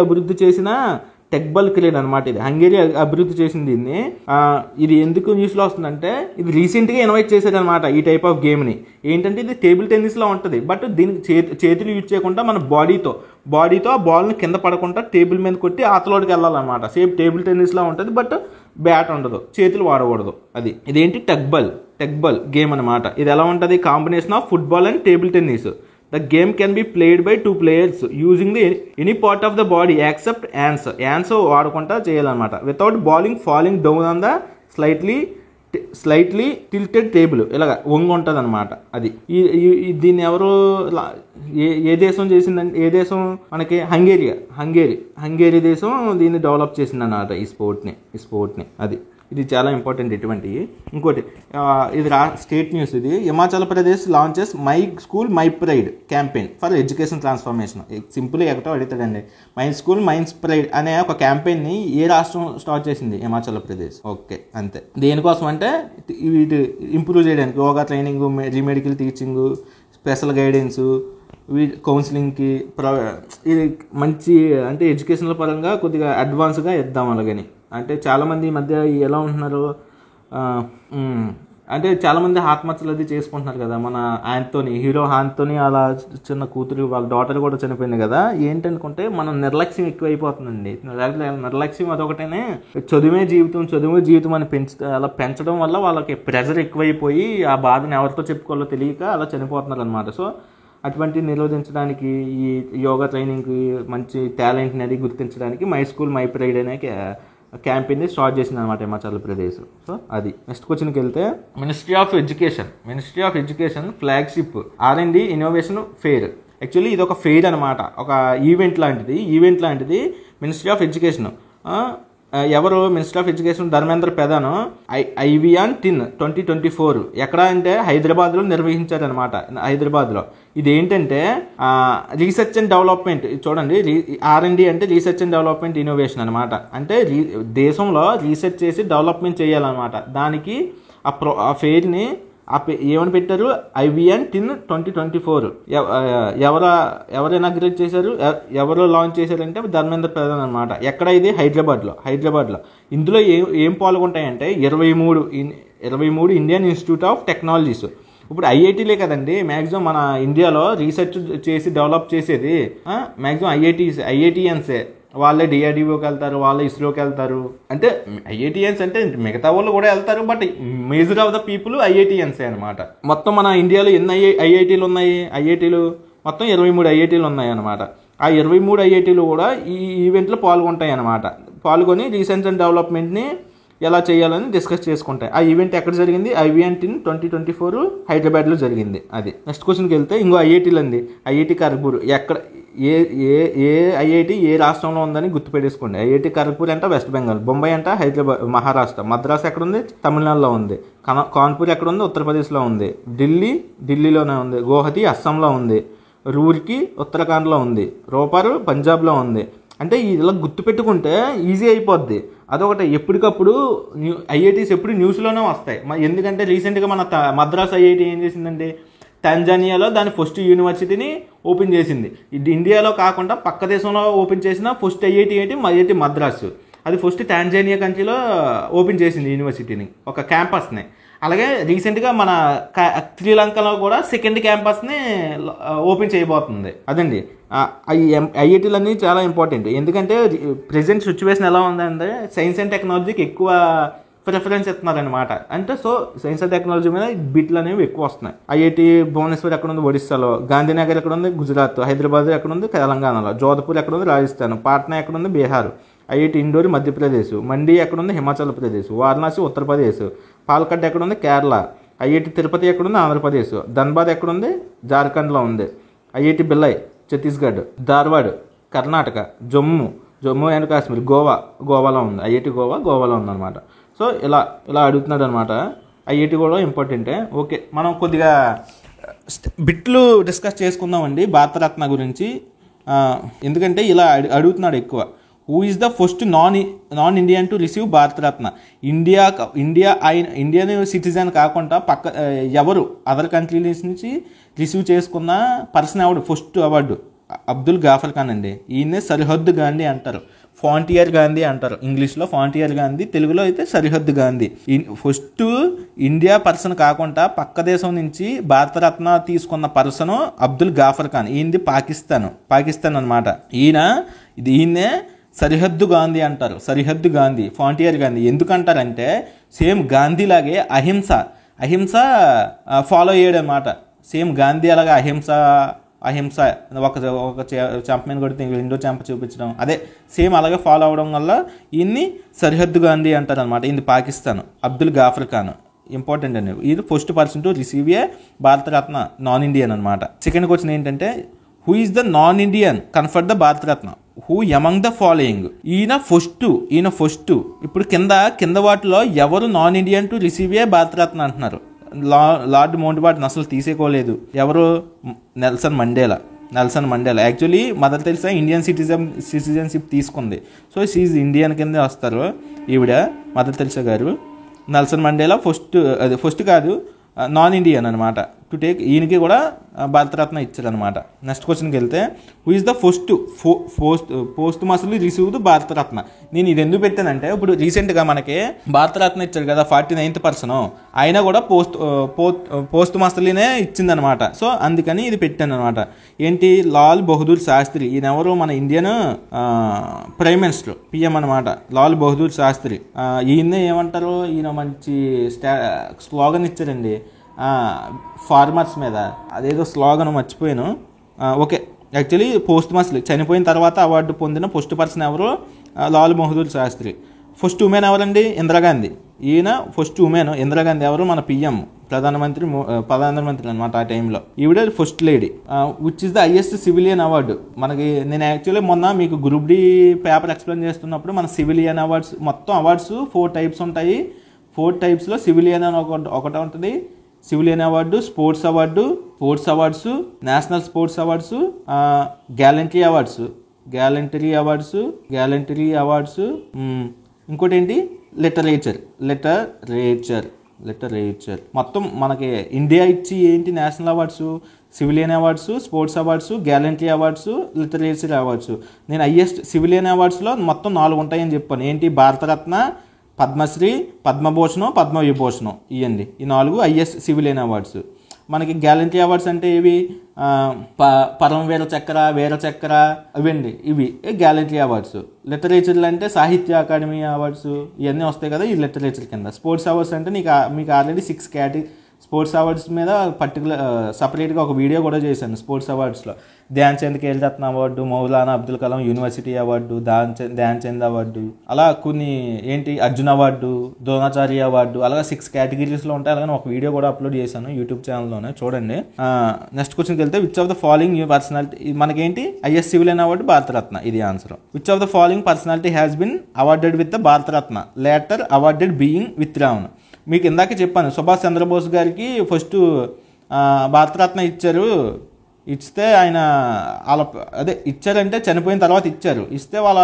అభివృద్ధి చేసిన టెక్బల్ క్రీడ్ అనమాట. ఇది హంగేరీ అభివృద్ధి చేసింది దీన్ని. ఇది ఎందుకు న్యూస్లో వస్తుందంటే ఇది రీసెంట్గా ఇన్వైట్ చేశారు అనమాట ఈ టైప్ ఆఫ్ గేమ్ని. ఏంటంటే ఇది టేబుల్ టెన్నిస్లో ఉంటుంది. బట్ దీనికి చేతులు యూజ్ చేయకుండా మన బాడీతో ఆ బాల్ని కింద పడకుండా టేబుల్ మీద కొట్టి ఆతలోడికి వెళ్ళాలన్నమాట. సేమ్ టేబుల్ టెన్నిస్లా ఉంటుంది. బట్ బ్యాట్ ఉండదు, చేతులు వాడకూడదు. ఇదేంటి టెక్బల్ గేమ్ అనమాట. ఇది ఎలా ఉంటుంది, combination of football and table tennis. The game can be played by 2 players using any part of the body except hands. Hands వాడుకుంటా చేయాలన్నమాట. Without falling down on the slightly tilted table. ఇలాగ వంగి ఉంటుంది అనమాట. అది దీన్ని ఎవరు ఏ దేశం చేసిందంటే, ఏ దేశం మనకి హంగేరీ దేశం దీన్ని డెవలప్ చేసింది అన్నమాట ఈ స్పోర్ట్ని. అది ఇది చాలా ఇంపార్టెంట్ ఇటువంటి. ఇంకోటి ఇది స్టేట్ న్యూస్. ఇది Himachal Pradesh launches my school my pride campaign for education transformation. Simple ఎక్కడో అడుగుతాడండి. మై స్కూల్ మై ప్రైడ్ అనే ఒక క్యాంపెయిన్ని ఏ రాష్ట్రం స్టార్ట్ చేసింది? హిమాచల్ ప్రదేశ్. ఓకే, అంతే. దేనికోసం అంటే వీటి ఇంప్రూవ్ చేయడానికి yoga training, remedial teaching, special guidance, కౌన్సిలింగ్కి ఇది మంచి అంటే ఎడ్యుకేషనల్ పరంగా కొద్దిగా అడ్వాన్స్గా ఇద్దాం. అలాగని అంటే చాలామంది ఈ మధ్య ఎలా ఉంటున్నారు అంటే చాలామంది ఆత్మహత్యలు అది చేసుకుంటున్నారు కదా. మన హీరో ఆంటోనీ అలా చిన్న కూతురు వాళ్ళ డాటర్ కూడా చనిపోయింది కదా. ఏంటనుకుంటే మనం నిర్లక్ష్యం ఎక్కువైపోతుందండి. నిర్లక్ష్యం అదొకటేనే. చదువే జీవితం అని అలా పెంచడం వల్ల వాళ్ళకి ప్రెషర్ ఎక్కువైపోయి ఆ బాధను ఎవరితో చెప్పుకోవాలో తెలియక అలా చనిపోతున్నారు అనమాట. సో అటువంటి నిరోధించడానికి ఈ యోగా ట్రైనింగ్కి మంచి టాలెంట్ని అది గుర్తించడానికి మై స్కూల్ మై ప్రైడ్ అనే క్యాంపెయిన్ని స్టార్ట్ చేసింది అనమాట హిమాచల్ ప్రదేశ్. సో అది. నెక్స్ట్ క్వశ్చన్కి వెళ్తే ministry of education flagship R&D innovation fair. Actually ఇది ఒక ఫెయిర్ అనమాట, ఒక ఈవెంట్ లాంటిది. మినిస్ట్రీ ఆఫ్ ఎడ్యుకేషన్ ఎవరు? Minister of education Dharmendra Pradhan IVN 2024 ఎక్కడ అంటే హైదరాబాద్లో నిర్వహించారనమాట. హైదరాబాద్లో ఇది ఏంటంటే రీసెర్చ్ అండ్ డెవలప్మెంట్. చూడండి, R&D అంటే రీసెర్చ్ అండ్ డెవలప్మెంట్ ఇన్నోవేషన్ అనమాట. అంటే దేశంలో రీసెర్చ్ చేసి డెవలప్మెంట్ చేయాలన్నమాట. దానికి ఆ ఫెయిర్ని ఏమని పెట్టారు? IVN 2024. ఎవరు ఇనాగ్రేట్ చేశారు, ఎవరు లాంచ్ చేశారంటే ధర్మేంద్ర ప్రధాన్ అనమాట. ఎక్కడ ఇది? హైదరాబాద్లో. ఇందులో ఏం పాల్గొంటాయంటే 23 ఇండియన్ ఇన్స్టిట్యూట్ ఆఫ్ టెక్నాలజీస్. ఇప్పుడు IITలే కదండి మ్యాక్సిమం మన ఇండియాలో రీసెర్చ్ చేసి డెవలప్ చేసేది. మ్యాక్సిమం IITiansే. వాళ్ళే DRDOకి వెళ్తారు, వాళ్ళే ఇస్రోకి వెళ్తారు. అంటే IITians అంటే మిగతా వాళ్ళు కూడా వెళ్తారు, but major of the people IITiansే అనమాట. మొత్తం మన ఇండియాలో ఎన్ని IITలు ఉన్నాయి? మొత్తం 23 IITలు ఉన్నాయి అనమాట. ఆ 23 IITలు కూడా ఈ ఈవెంట్లో పాల్గొంటాయి అనమాట. పాల్గొని రీసెర్చ్ అండ్ డెవలప్మెంట్ని ఎలా చేయాలని డిస్కస్ చేసుకుంటాయి. ఆ ఈవెంట్ ఎక్కడ జరిగింది? IVN 2024 హైదరాబాద్లో జరిగింది. అది. నెక్స్ట్ క్వశ్చన్కి వెళ్తే ఇంకో IITలు అండి. IIT ఖరగ్పూర్ ఎక్కడ? ఏ IIT ఏ రాష్ట్రంలో ఉందని గుర్తుపెట్టేసుకోండి. IIT ఖరగ్పూర్ అంటే వెస్ట్ బెంగాల్, బొంబాయి అంటే హైదరాబాద్ మహారాష్ట్ర, మద్రాస్ ఎక్కడుంది? తమిళనాడులో ఉంది, కాన్పూర్ ఎక్కడుంది? ఉత్తరప్రదేశ్లో ఉంది, ఢిల్లీలోనే ఉంది, గువాహతి అస్సాంలో ఉంది, రూర్కీ ఉత్తరాఖండ్లో ఉంది, రోపారు పంజాబ్లో ఉంది. అంటే ఇలా గుర్తుపెట్టుకుంటే ఈజీ అయిపోద్ది. అదొకటి. ఎప్పటికప్పుడు IITs ఎప్పుడు న్యూస్లోనే వస్తాయి. ఎందుకంటే రీసెంట్గా మన మద్రాస్ IIT ఏం చేసిందండి? టాంజానియాలో దాని ఫస్ట్ యూనివర్సిటీని ఓపెన్ చేసింది. ఇది ఇండియాలో కాకుండా పక్క దేశంలో ఓపెన్ చేసిన ఫస్ట్ IIT మద్రాసు. అది ఫస్ట్ టాంజానియా కంట్రీలో ఓపెన్ చేసింది యూనివర్సిటీని, ఒక క్యాంపస్ని. అలాగే రీసెంట్గా మన శ్రీలంకలో కూడా సెకండ్ క్యాంపస్ని ఓపెన్ చేయబోతుంది. అదండి. IITలు అన్నీ చాలా ఇంపార్టెంట్. ఎందుకంటే ప్రెజెంట్ సిచ్యువేషన్ ఎలా ఉందంటే సైన్స్ అండ్ టెక్నాలజీకి ఎక్కువ ప్రిఫరెన్స్ ఇస్తున్నారనమాట. అంటే సో సైన్స్ అండ్ టెక్నాలజీ మీద బిట్లు అనేవి ఎక్కువ వస్తున్నాయి. IIT భువనేశ్వర్ ఎక్కడ ఉంది? ఒడిస్సాలో. గాంధీనగర్ ఎక్కడ ఉంది? గుజరాత్. హైదరాబాద్ ఎక్కడ ఉంది? తెలంగాణలో. జోధ్పూర్ ఎక్కడ ఉంది? రాజస్థాన్. పాట్నా ఎక్కడ ఉంది? బీహార్. IIT ఇండోర్ మధ్యప్రదేశ్. మండి ఎక్కడ ఉంది? హిమాచల్ ప్రదేశ్. వారణాసి ఉత్తరప్రదేశ్. పాలక్కడ్ ఎక్కడ ఉంది? కేరళ. IIT తిరుపతి ఎక్కడ ఉంది? ఆంధ్రప్రదేశ్. ధన్బాద్ ఎక్కడ ఉంది? జార్ఖండ్లో ఉంది. IIT బిల్లై ఛత్తీస్గఢ్. ధార్వాడ్ కర్ణాటక. జమ్మూ అండ్ కాశ్మీర్ గోవాలో ఉంది. IIT గోవాలో ఉందన్నమాట. సో ఇలా అడుగుతున్నాడు అనమాట. IIT కూడా ఇంపార్టెంటే. ఓకే, మనం కొద్దిగా బిట్లు డిస్కస్ చేసుకుందామండి భారతరత్న గురించి. ఎందుకంటే ఇలా అడుగుతున్నాడు ఎక్కువ. Who is the first non Indian to receive Bharat Ratna? Indian citizen కాకుండా ఎవరు అదర్ కంట్రీస్ నుంచి రిసీవ్ చేసుకున్న పర్సన్ ఎవడు? ఫస్ట్ అవార్డు అబ్దుల్ గాఫర్ ఖాన్ అండి. ఈయన్నే సరిహద్దు గాంధీ అంటారు, ఫాంటియర్ గాంధీ అంటారు. ఇంగ్లీష్లో ఫాంటియర్ గాంధీ, తెలుగులో అయితే సరిహద్దు గాంధీ. ఫస్ట్ ఇండియా పర్సన్ కాకుండా పక్క దేశం నుంచి భారతరత్న తీసుకున్న పర్సను అబ్దుల్ గాఫర్ ఖాన్. ఈయనది పాకిస్తాన్ అనమాట. ఈయన్నే సరిహద్దు గాంధీ అంటారు. సరిహద్దు గాంధీ, ఫాంటియర్ గాంధీ. ఎందుకంటారంటే సేమ్ గాంధీలాగే అహింస ఫాలో అయ్యాడు అనమాట. సేమ్ గాంధీ అలాగే అహింస ఒక చెంపమీద కొడితే రెండో చెంప చూపించడం, అదే సేమ్ అలాగే ఫాలో అవడం వల్ల ఈయన్ని సరిహద్దు గాంధీ అంటారు అనమాట. ఇది పాకిస్తాన్. అబ్దుల్ గాఫర్ ఖాన్ ఇంపార్టెంట్ అండి. ఇది first person to receive a Bharat Ratna, non Indian అనమాట. సెకండ్ క్వశ్చన్ ఏంటంటే who is the non Indian conferred the Bharat Ratna? Who among the following. ఈయన ఫస్ట్. ఇప్పుడు కింద వాటిలో ఎవరు non Indian to receive a Bharat Ratna అంటున్నారు. లార్డ్ మౌంట్ బాటన్ అసలు తీసేకోలేదు. ఎవరు? Nelson Mandela. Actually mother Teresa Indian citizenship తీసుకుంది. సో షీఈ్ ఇండియన్ కింద వస్తారు ఈవిడ, మదర్ తెరిసా గారు. నెల్సన్ మండేలా ఫస్ట్ కాదు, నాన్ ఇండియన్ అనమాట టు టేక్. ఈయనకి కూడా భారతరత్న ఇచ్చారనమాట. నెక్స్ట్ క్వశ్చన్కి వెళ్తే, who is the posthumously received Bharat Ratna. నేను ఇది ఎందుకు పెట్టానంటే, ఇప్పుడు రీసెంట్గా మనకి భారతరత్న ఇచ్చారు కదా 49th పర్సన్, ఆయన కూడా పోస్ట్ మస్లీనే ఇచ్చిందనమాట. సో అందుకని ఇది పెట్టాను అనమాట. ఏంటి? లాల్ బహదూర్ శాస్త్రి. ఈయన ఎవరు? మన ఇండియన్ ప్రైమ్ మినిస్టర్, పిఎం అనమాట, లాల్ బహదూర్ శాస్త్రి. ఈయన్నే ఏమంటారు? ఈయన మంచి స్లోగన్ ఇచ్చారండి ఫార్మర్స్ మీద. అదేదో స్లోగన్ మర్చిపోయాను. ఓకే, యాక్చువల్లీ పోస్ట్ మస్లీ చనిపోయిన తర్వాత అవార్డు పొందిన ఫస్ట్ పర్సన్ ఎవరు? లాల్ బహదూర్ శాస్త్రి. ఫస్ట్ ఉమెన్ ఎవరండి? ఇందిరాగాంధీ. ఈయన ఫస్ట్ ఉమెన్. ఇందిరాగాంధీ ఎవరు? మన పిఎం, ప్రధానమంత్రి అనమాట ఆ టైంలో. ఈవిడ first lady. Which is the highest civilian award. మనకి నేను యాక్చువల్లీ మొన్న మీకు గ్రూప్ డి పేపర్ ఎక్స్ప్లెయిన్ చేస్తున్నప్పుడు మన సివిలియన్ అవార్డ్స్ మొత్తం అవార్డ్స్ 4 టైప్స్ ఉంటాయి. 4 టైప్స్లో సివిలియన్ అని ఒకటి ఉంటుంది. Civilian award, sports awards, national sports awards, gallantry awards, ఇంకోటి ఏంటి? లిటరేచర్. మొత్తం మనకి ఇండియా ఇచ్చి ఏంటి national awards, civilian awards, sports awards, gallantry awards, literature awards. నేను హైయెస్ట్ సివిలియన్ అవార్డ్స్లో మొత్తం 4 ఉంటాయని చెప్పాను. ఏంటి? భారతరత్న, పద్మశ్రీ, పద్మభూషణం, పద్మవిభూషణం. ఇవ్వండి ఈ 4 హైయెస్ట్ సివిలియన్ అవార్డ్స్. మనకి గ్యాలంటరీ అవార్డ్స్ అంటే ఇవి పరమవీర చక్ర, వీర చక్ర, ఇవండి ఇవి గ్యాలంటరీ అవార్డ్స్. లిటరేచర్లు అంటే సాహిత్య అకాడమీ అవార్డ్స్ ఇవన్నీ వస్తాయి కదా, ఈ లిటరేచర్ కింద. స్పోర్ట్స్ అవార్డ్స్ అంటే మీకు ఆల్రెడీ 6 కేటగిరీ స్పోర్ట్స్ అవార్డ్స్ మీద సపరేట్గా ఒక వీడియో కూడా చేశాను. స్పోర్ట్స్ అవార్డ్స్లో Dhyan Chand Khel Ratna award, Maulana Abdul Kalam university award, Dhyan Chand award, అలా కొన్ని ఏంటి అర్జున్ అవార్డు, ద్రోణాచార్య అవార్డు, అలాగా 6 కేటగిరీస్లో ఉంటాయి. అలాగే ఒక వీడియో కూడా అప్లోడ్ చేశాను యూట్యూబ్ ఛానల్లోనే, చూడండి. నెక్స్ట్ క్వశ్చన్కి వెళ్తే, which of the following new personality. మనకేంటి? హైయెస్ట్ సివిలియన్ అవార్డు భారతరత్న, ఇది answer. Which of the following personality has been awarded with the Bharat Ratna, later awarded being with Raven. మీకు ఇందాక చెప్పాను, సుభాష్ చంద్రబోస్ గారికి ఫస్ట్ భారతరత్న ఇస్తే ఆయన ఇచ్చారంటే చనిపోయిన తర్వాత ఇస్తే వాళ్ళ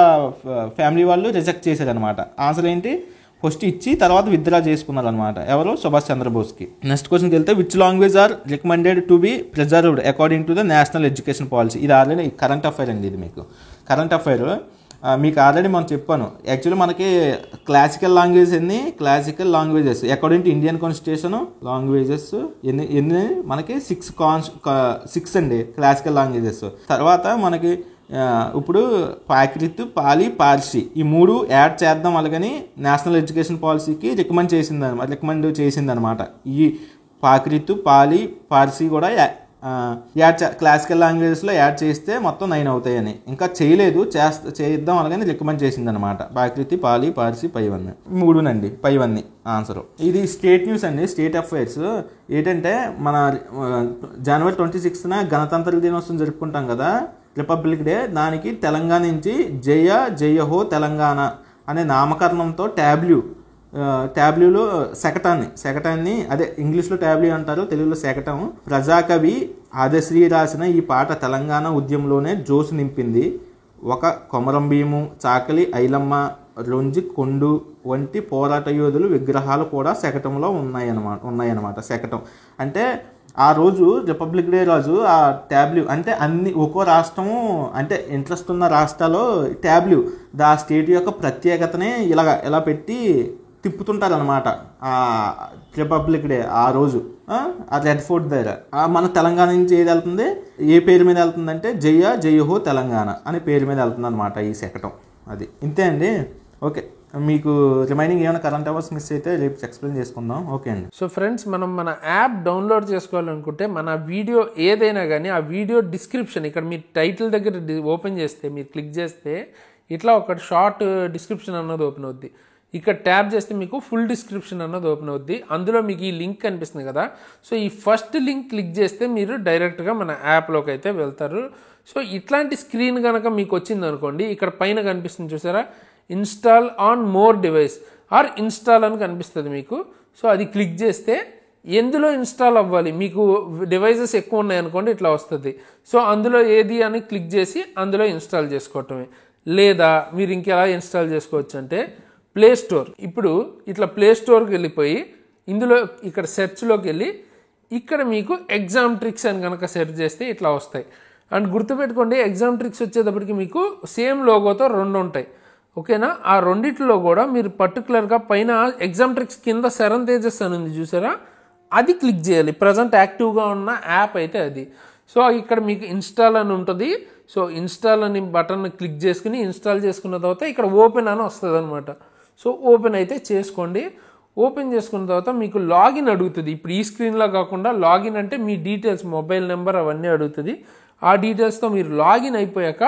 ఫ్యామిలీ వాళ్ళు రిజెక్ట్ చేశారనమాట. ఆన్సర్ ఏంటి? ఫస్ట్ ఇచ్చి తర్వాత విత్డ్రా చేసుకున్నారు అనమాట. ఎవరు? సుభాష్ చంద్రబోస్కి. నెక్స్ట్ క్వశ్చన్కి వెళ్తే, which language are recommended to be preserved according to the national education policy. ఇది ఆల్రెడీ కరెంట్ అఫైర్ అండి. ఇది మీకు కరెంట్ అఫైర్ మీకు ఆల్రెడీ మనం చెప్పాను. యాక్చువల్లీ మనకి classical languages according to Indian constitution languages ఎన్ని మనకి 6 అండి క్లాసికల్ లాంగ్వేజెస్. తర్వాత మనకి ఇప్పుడు ప్రాకృత్, పాలి, పార్సీ ఈ 3 యాడ్ చేద్దాం అలాగని నేషనల్ ఎడ్యుకేషన్ పాలసీకి రికమెండ్ చేసిందనమాట. ఈ ప్రాకృత్, పాలి, పార్సీ కూడా క్లాసికల్ లాంగ్వేజెస్లో యాడ్ చేస్తే మొత్తం 9 అవుతాయని. ఇంకా చేయలేదు, చేద్దాం అలాగని రికమెండ్ చేసిందనమాట. ప్రాకృతి, పాలి, పార్సీ, పైవన్నీ 3నండి. పైవన్నీ ఆన్సర్. ఇది స్టేట్ న్యూస్ అండి, స్టేట్ అఫైర్స్. ఏంటంటే మన జనవరి 26న గణతంత్ర దినోత్సవం జరుపుకుంటాం కదా, రిపబ్లిక్ డే. దానికి తెలంగాణ నుంచి జయ హో తెలంగాణ అనే నామకరణంతో ట్యాబ్లూలో శకటాన్ని అదే ఇంగ్లీష్లో ట్యాబ్లూ అంటారు, తెలుగులో శకటం. ప్రజాకవి ఆదశ్రీ రాసిన ఈ పాట తెలంగాణ ఉద్యమంలోనే జోసు నింపింది. ఒక కొమరం భీము, చాకలి ఐలమ్మ, రొంజి కొండు వంటి పోరాట యోధులు విగ్రహాలు కూడా శకటంలో ఉన్నాయన్నమాట. శకటం అంటే ఆ రోజు రిపబ్లిక్ డే రోజు ఆ ట్యాబ్లూ అంటే ఒక్కో రాష్ట్రము అంటే ఇంట్రెస్ట్ ఉన్న రాష్ట్రాల్లో ట్యాబ్లూ ఆ స్టేట్ యొక్క ప్రత్యేకతని ఇలా పెట్టి తిప్పుతుంటారనమాట. రిపబ్లిక్ డే ఆ రోజు ఆ రెడ్ ఫోర్ట్ దగ్గర మన తెలంగాణ నుంచి ఏది వెళ్తుంది, ఏ పేరు మీద వెళ్తుందంటే జయ హో తెలంగాణ అనే పేరు మీద వెళ్తుంది అనమాట ఈ శకటం. అది ఇంతే అండి. ఓకే, మీకు రిమైనింగ్ ఏమైనా కరెంట్ అవర్స్ మిస్ అయితే రేపు ఎక్స్ప్లెయిన్ చేసుకుందాం. ఓకే అండి.
సో ఫ్రెండ్స్, మన యాప్ డౌన్లోడ్ చేసుకోవాలనుకుంటే మన వీడియో ఏదైనా కానీ ఆ వీడియో డిస్క్రిప్షన్ ఇక్కడ మీరు టైటిల్ దగ్గర ఓపెన్ చేస్తే, మీరు క్లిక్ చేస్తే ఇట్లా ఒక షార్ట్ డిస్క్రిప్షన్ అన్నది ఓపెన్ అవుద్ది. ఇక్కడ ట్యాప్ చేస్తే మీకు ఫుల్ డిస్క్రిప్షన్ అన్నది ఓపెన్ అవుద్ది. అందులో మీకు ఈ లింక్ కనిపిస్తుంది కదా, సో ఈ ఫస్ట్ లింక్ క్లిక్ చేస్తే మీరు డైరెక్ట్గా మన యాప్లోకి అయితే వెళ్తారు. సో ఇట్లాంటి స్క్రీన్ కనుక మీకు వచ్చింది అనుకోండి, ఇక్కడ పైన కనిపిస్తుంది చూసారా, install on more device are install అని కనిపిస్తుంది మీకు. సో అది క్లిక్ చేస్తే ఎందులో ఇన్స్టాల్ అవ్వాలి, మీకు డివైజెస్ ఎక్కువ ఉన్నాయనుకోండి ఇట్లా వస్తుంది. సో అందులో ఏది అని క్లిక్ చేసి అందులో ఇన్స్టాల్ చేసుకోవటమే. లేదా మీరు ఇంకెలా ఇన్స్టాల్ చేసుకోవచ్చు అంటే ప్లే స్టోర్. ఇప్పుడు ఇట్లా ప్లే స్టోర్కి వెళ్ళిపోయి ఇందులో ఇక్కడ సెర్చ్లోకి వెళ్ళి ఇక్కడ మీకు ఎగ్జామ్ ట్రిక్స్ అని కనుక సెర్చ్ చేస్తే ఇట్లా వస్తాయి. అండ్ గుర్తుపెట్టుకోండి, ఎగ్జామ్ ట్రిక్స్ వచ్చేటప్పటికి మీకు సేమ్ లోగోతో 2 ఉంటాయి. ఓకేనా, ఆ రెండిట్లో కూడా మీరు పర్టికులర్గా పైన ఎగ్జామ్ ట్రిక్స్ కింద శరణ్ తేజస్ అని ఉంది చూసారా, అది క్లిక్ చేయాలి. ప్రజెంట్ యాక్టివ్గా ఉన్న యాప్ అయితే అది. సో ఇక్కడ మీకు ఇన్స్టాల్ అని ఉంటుంది. సో ఇన్స్టాల్ అని బటన్ క్లిక్ చేసుకుని ఇన్స్టాల్ చేసుకున్న తర్వాత ఇక్కడ ఓపెన్ అని వస్తుంది అనమాట. సో ఓపెన్ అయితే చేసుకోండి. ఓపెన్ చేసుకున్న తర్వాత మీకు లాగిన్ అడుగుతుంది. ఇప్పుడు ఈ స్క్రీన్లో కాకుండా లాగిన్ అంటే మీ డీటెయిల్స్, మొబైల్ నెంబర్ అవన్నీ అడుగుతుంది. ఆ డీటెయిల్స్తో మీరు లాగిన్ అయిపోయాక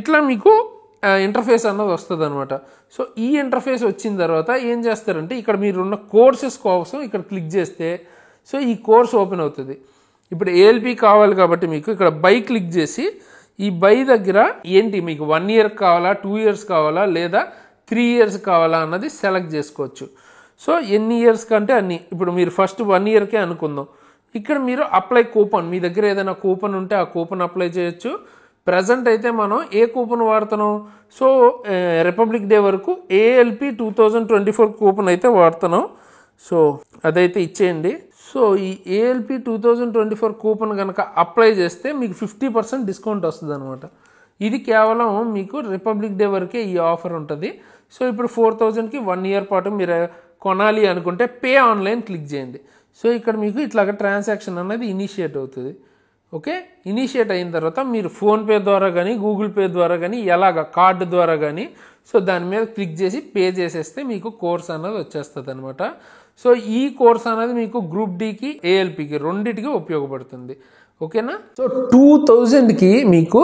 ఇట్లా మీకు ఇంటర్ఫేస్ అన్నది వస్తుంది అనమాట. సో ఈ ఇంటర్ఫేస్ వచ్చిన తర్వాత ఏం చేస్తారంటే ఇక్కడ మీరున్న కోర్సెస్ కోసం ఇక్కడ క్లిక్ చేస్తే సో ఈ కోర్స్ ఓపెన్ అవుతుంది. ఇప్పుడు ఏఎల్పి కావాలి కాబట్టి మీకు ఇక్కడ బై క్లిక్ చేసి ఈ బై దగ్గర ఏంటి మీకు 1 year కావాలా, 2 years కావాలా, లేదా 3 years కావాలా అన్నది సెలెక్ట్ చేసుకోవచ్చు. సో ఎన్ని ఇయర్స్ కంటే అన్ని. ఇప్పుడు మీరు ఫస్ట్ 1 yearకే అనుకుందాం. ఇక్కడ మీరు అప్లై కూపన్, మీ దగ్గర ఏదైనా కూపన్ ఉంటే ఆ కూపన్ అప్లై చేయొచ్చు. ప్రజెంట్ అయితే మనం ఏ కూపన్ వాడుతున్నాం, సో రిపబ్లిక్ డే వరకు ఏఎల్పి 2024 కూపన్ అయితే వాడుతున్నాం. సో అదైతే ఇచ్చేయండి. సో ఈ ఏఎల్పి 2024 కూపన్ కనుక అప్లై చేస్తే మీకు 50% డిస్కౌంట్ వస్తుంది అనమాట. ఇది కేవలం మీకు రిపబ్లిక్ డే వరకే ఈ ఆఫర్ ఉంటుంది. సో ఇప్పుడు 4000కి 1 year పాటు మీరు కొనాలి అనుకుంటే పే ఆన్లైన్ క్లిక్ చేయండి. సో ఇక్కడ మీకు ఇట్లాగ ట్రాన్సాక్షన్ అనేది ఇనిషియేట్ అవుతుంది. ఓకే, ఇనిషియేట్ అయిన తర్వాత మీరు ఫోన్పే ద్వారా కానీ గూగుల్ పే ద్వారా కానీ ఎలాగ కార్డు ద్వారా కానీ సో దాని మీద క్లిక్ చేసి పే చేసేస్తే మీకు కోర్స్ అన్నది వచ్చేస్తుంది అనమాట. సో ఈ కోర్స్ అనేది మీకు గ్రూప్ డికి ఏఎల్పికి రెండింటికి ఉపయోగపడుతుంది. ఓకేనా, సో 2000కి మీకు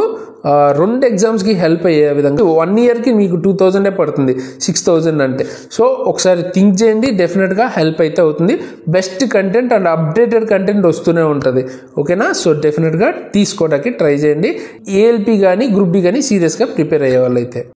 2 ఎగ్జామ్స్కి హెల్ప్ అయ్యే విధంగా 1 yearకి మీకు 2000 పడుతుంది, 6000 అంటే. సో ఒకసారి థింక్ చేయండి, డెఫినెట్గా హెల్ప్ అయితే అవుతుంది. Best content and updated content వస్తూనే ఉంటుంది. ఓకేనా, సో డెఫినెట్గా తీసుకోవడానికి ట్రై చేయండి. ఏఎల్పి కానీ గ్రూప్ డి కానీ సీరియస్గా ప్రిపేర్ అయ్యే వాళ్ళైతే.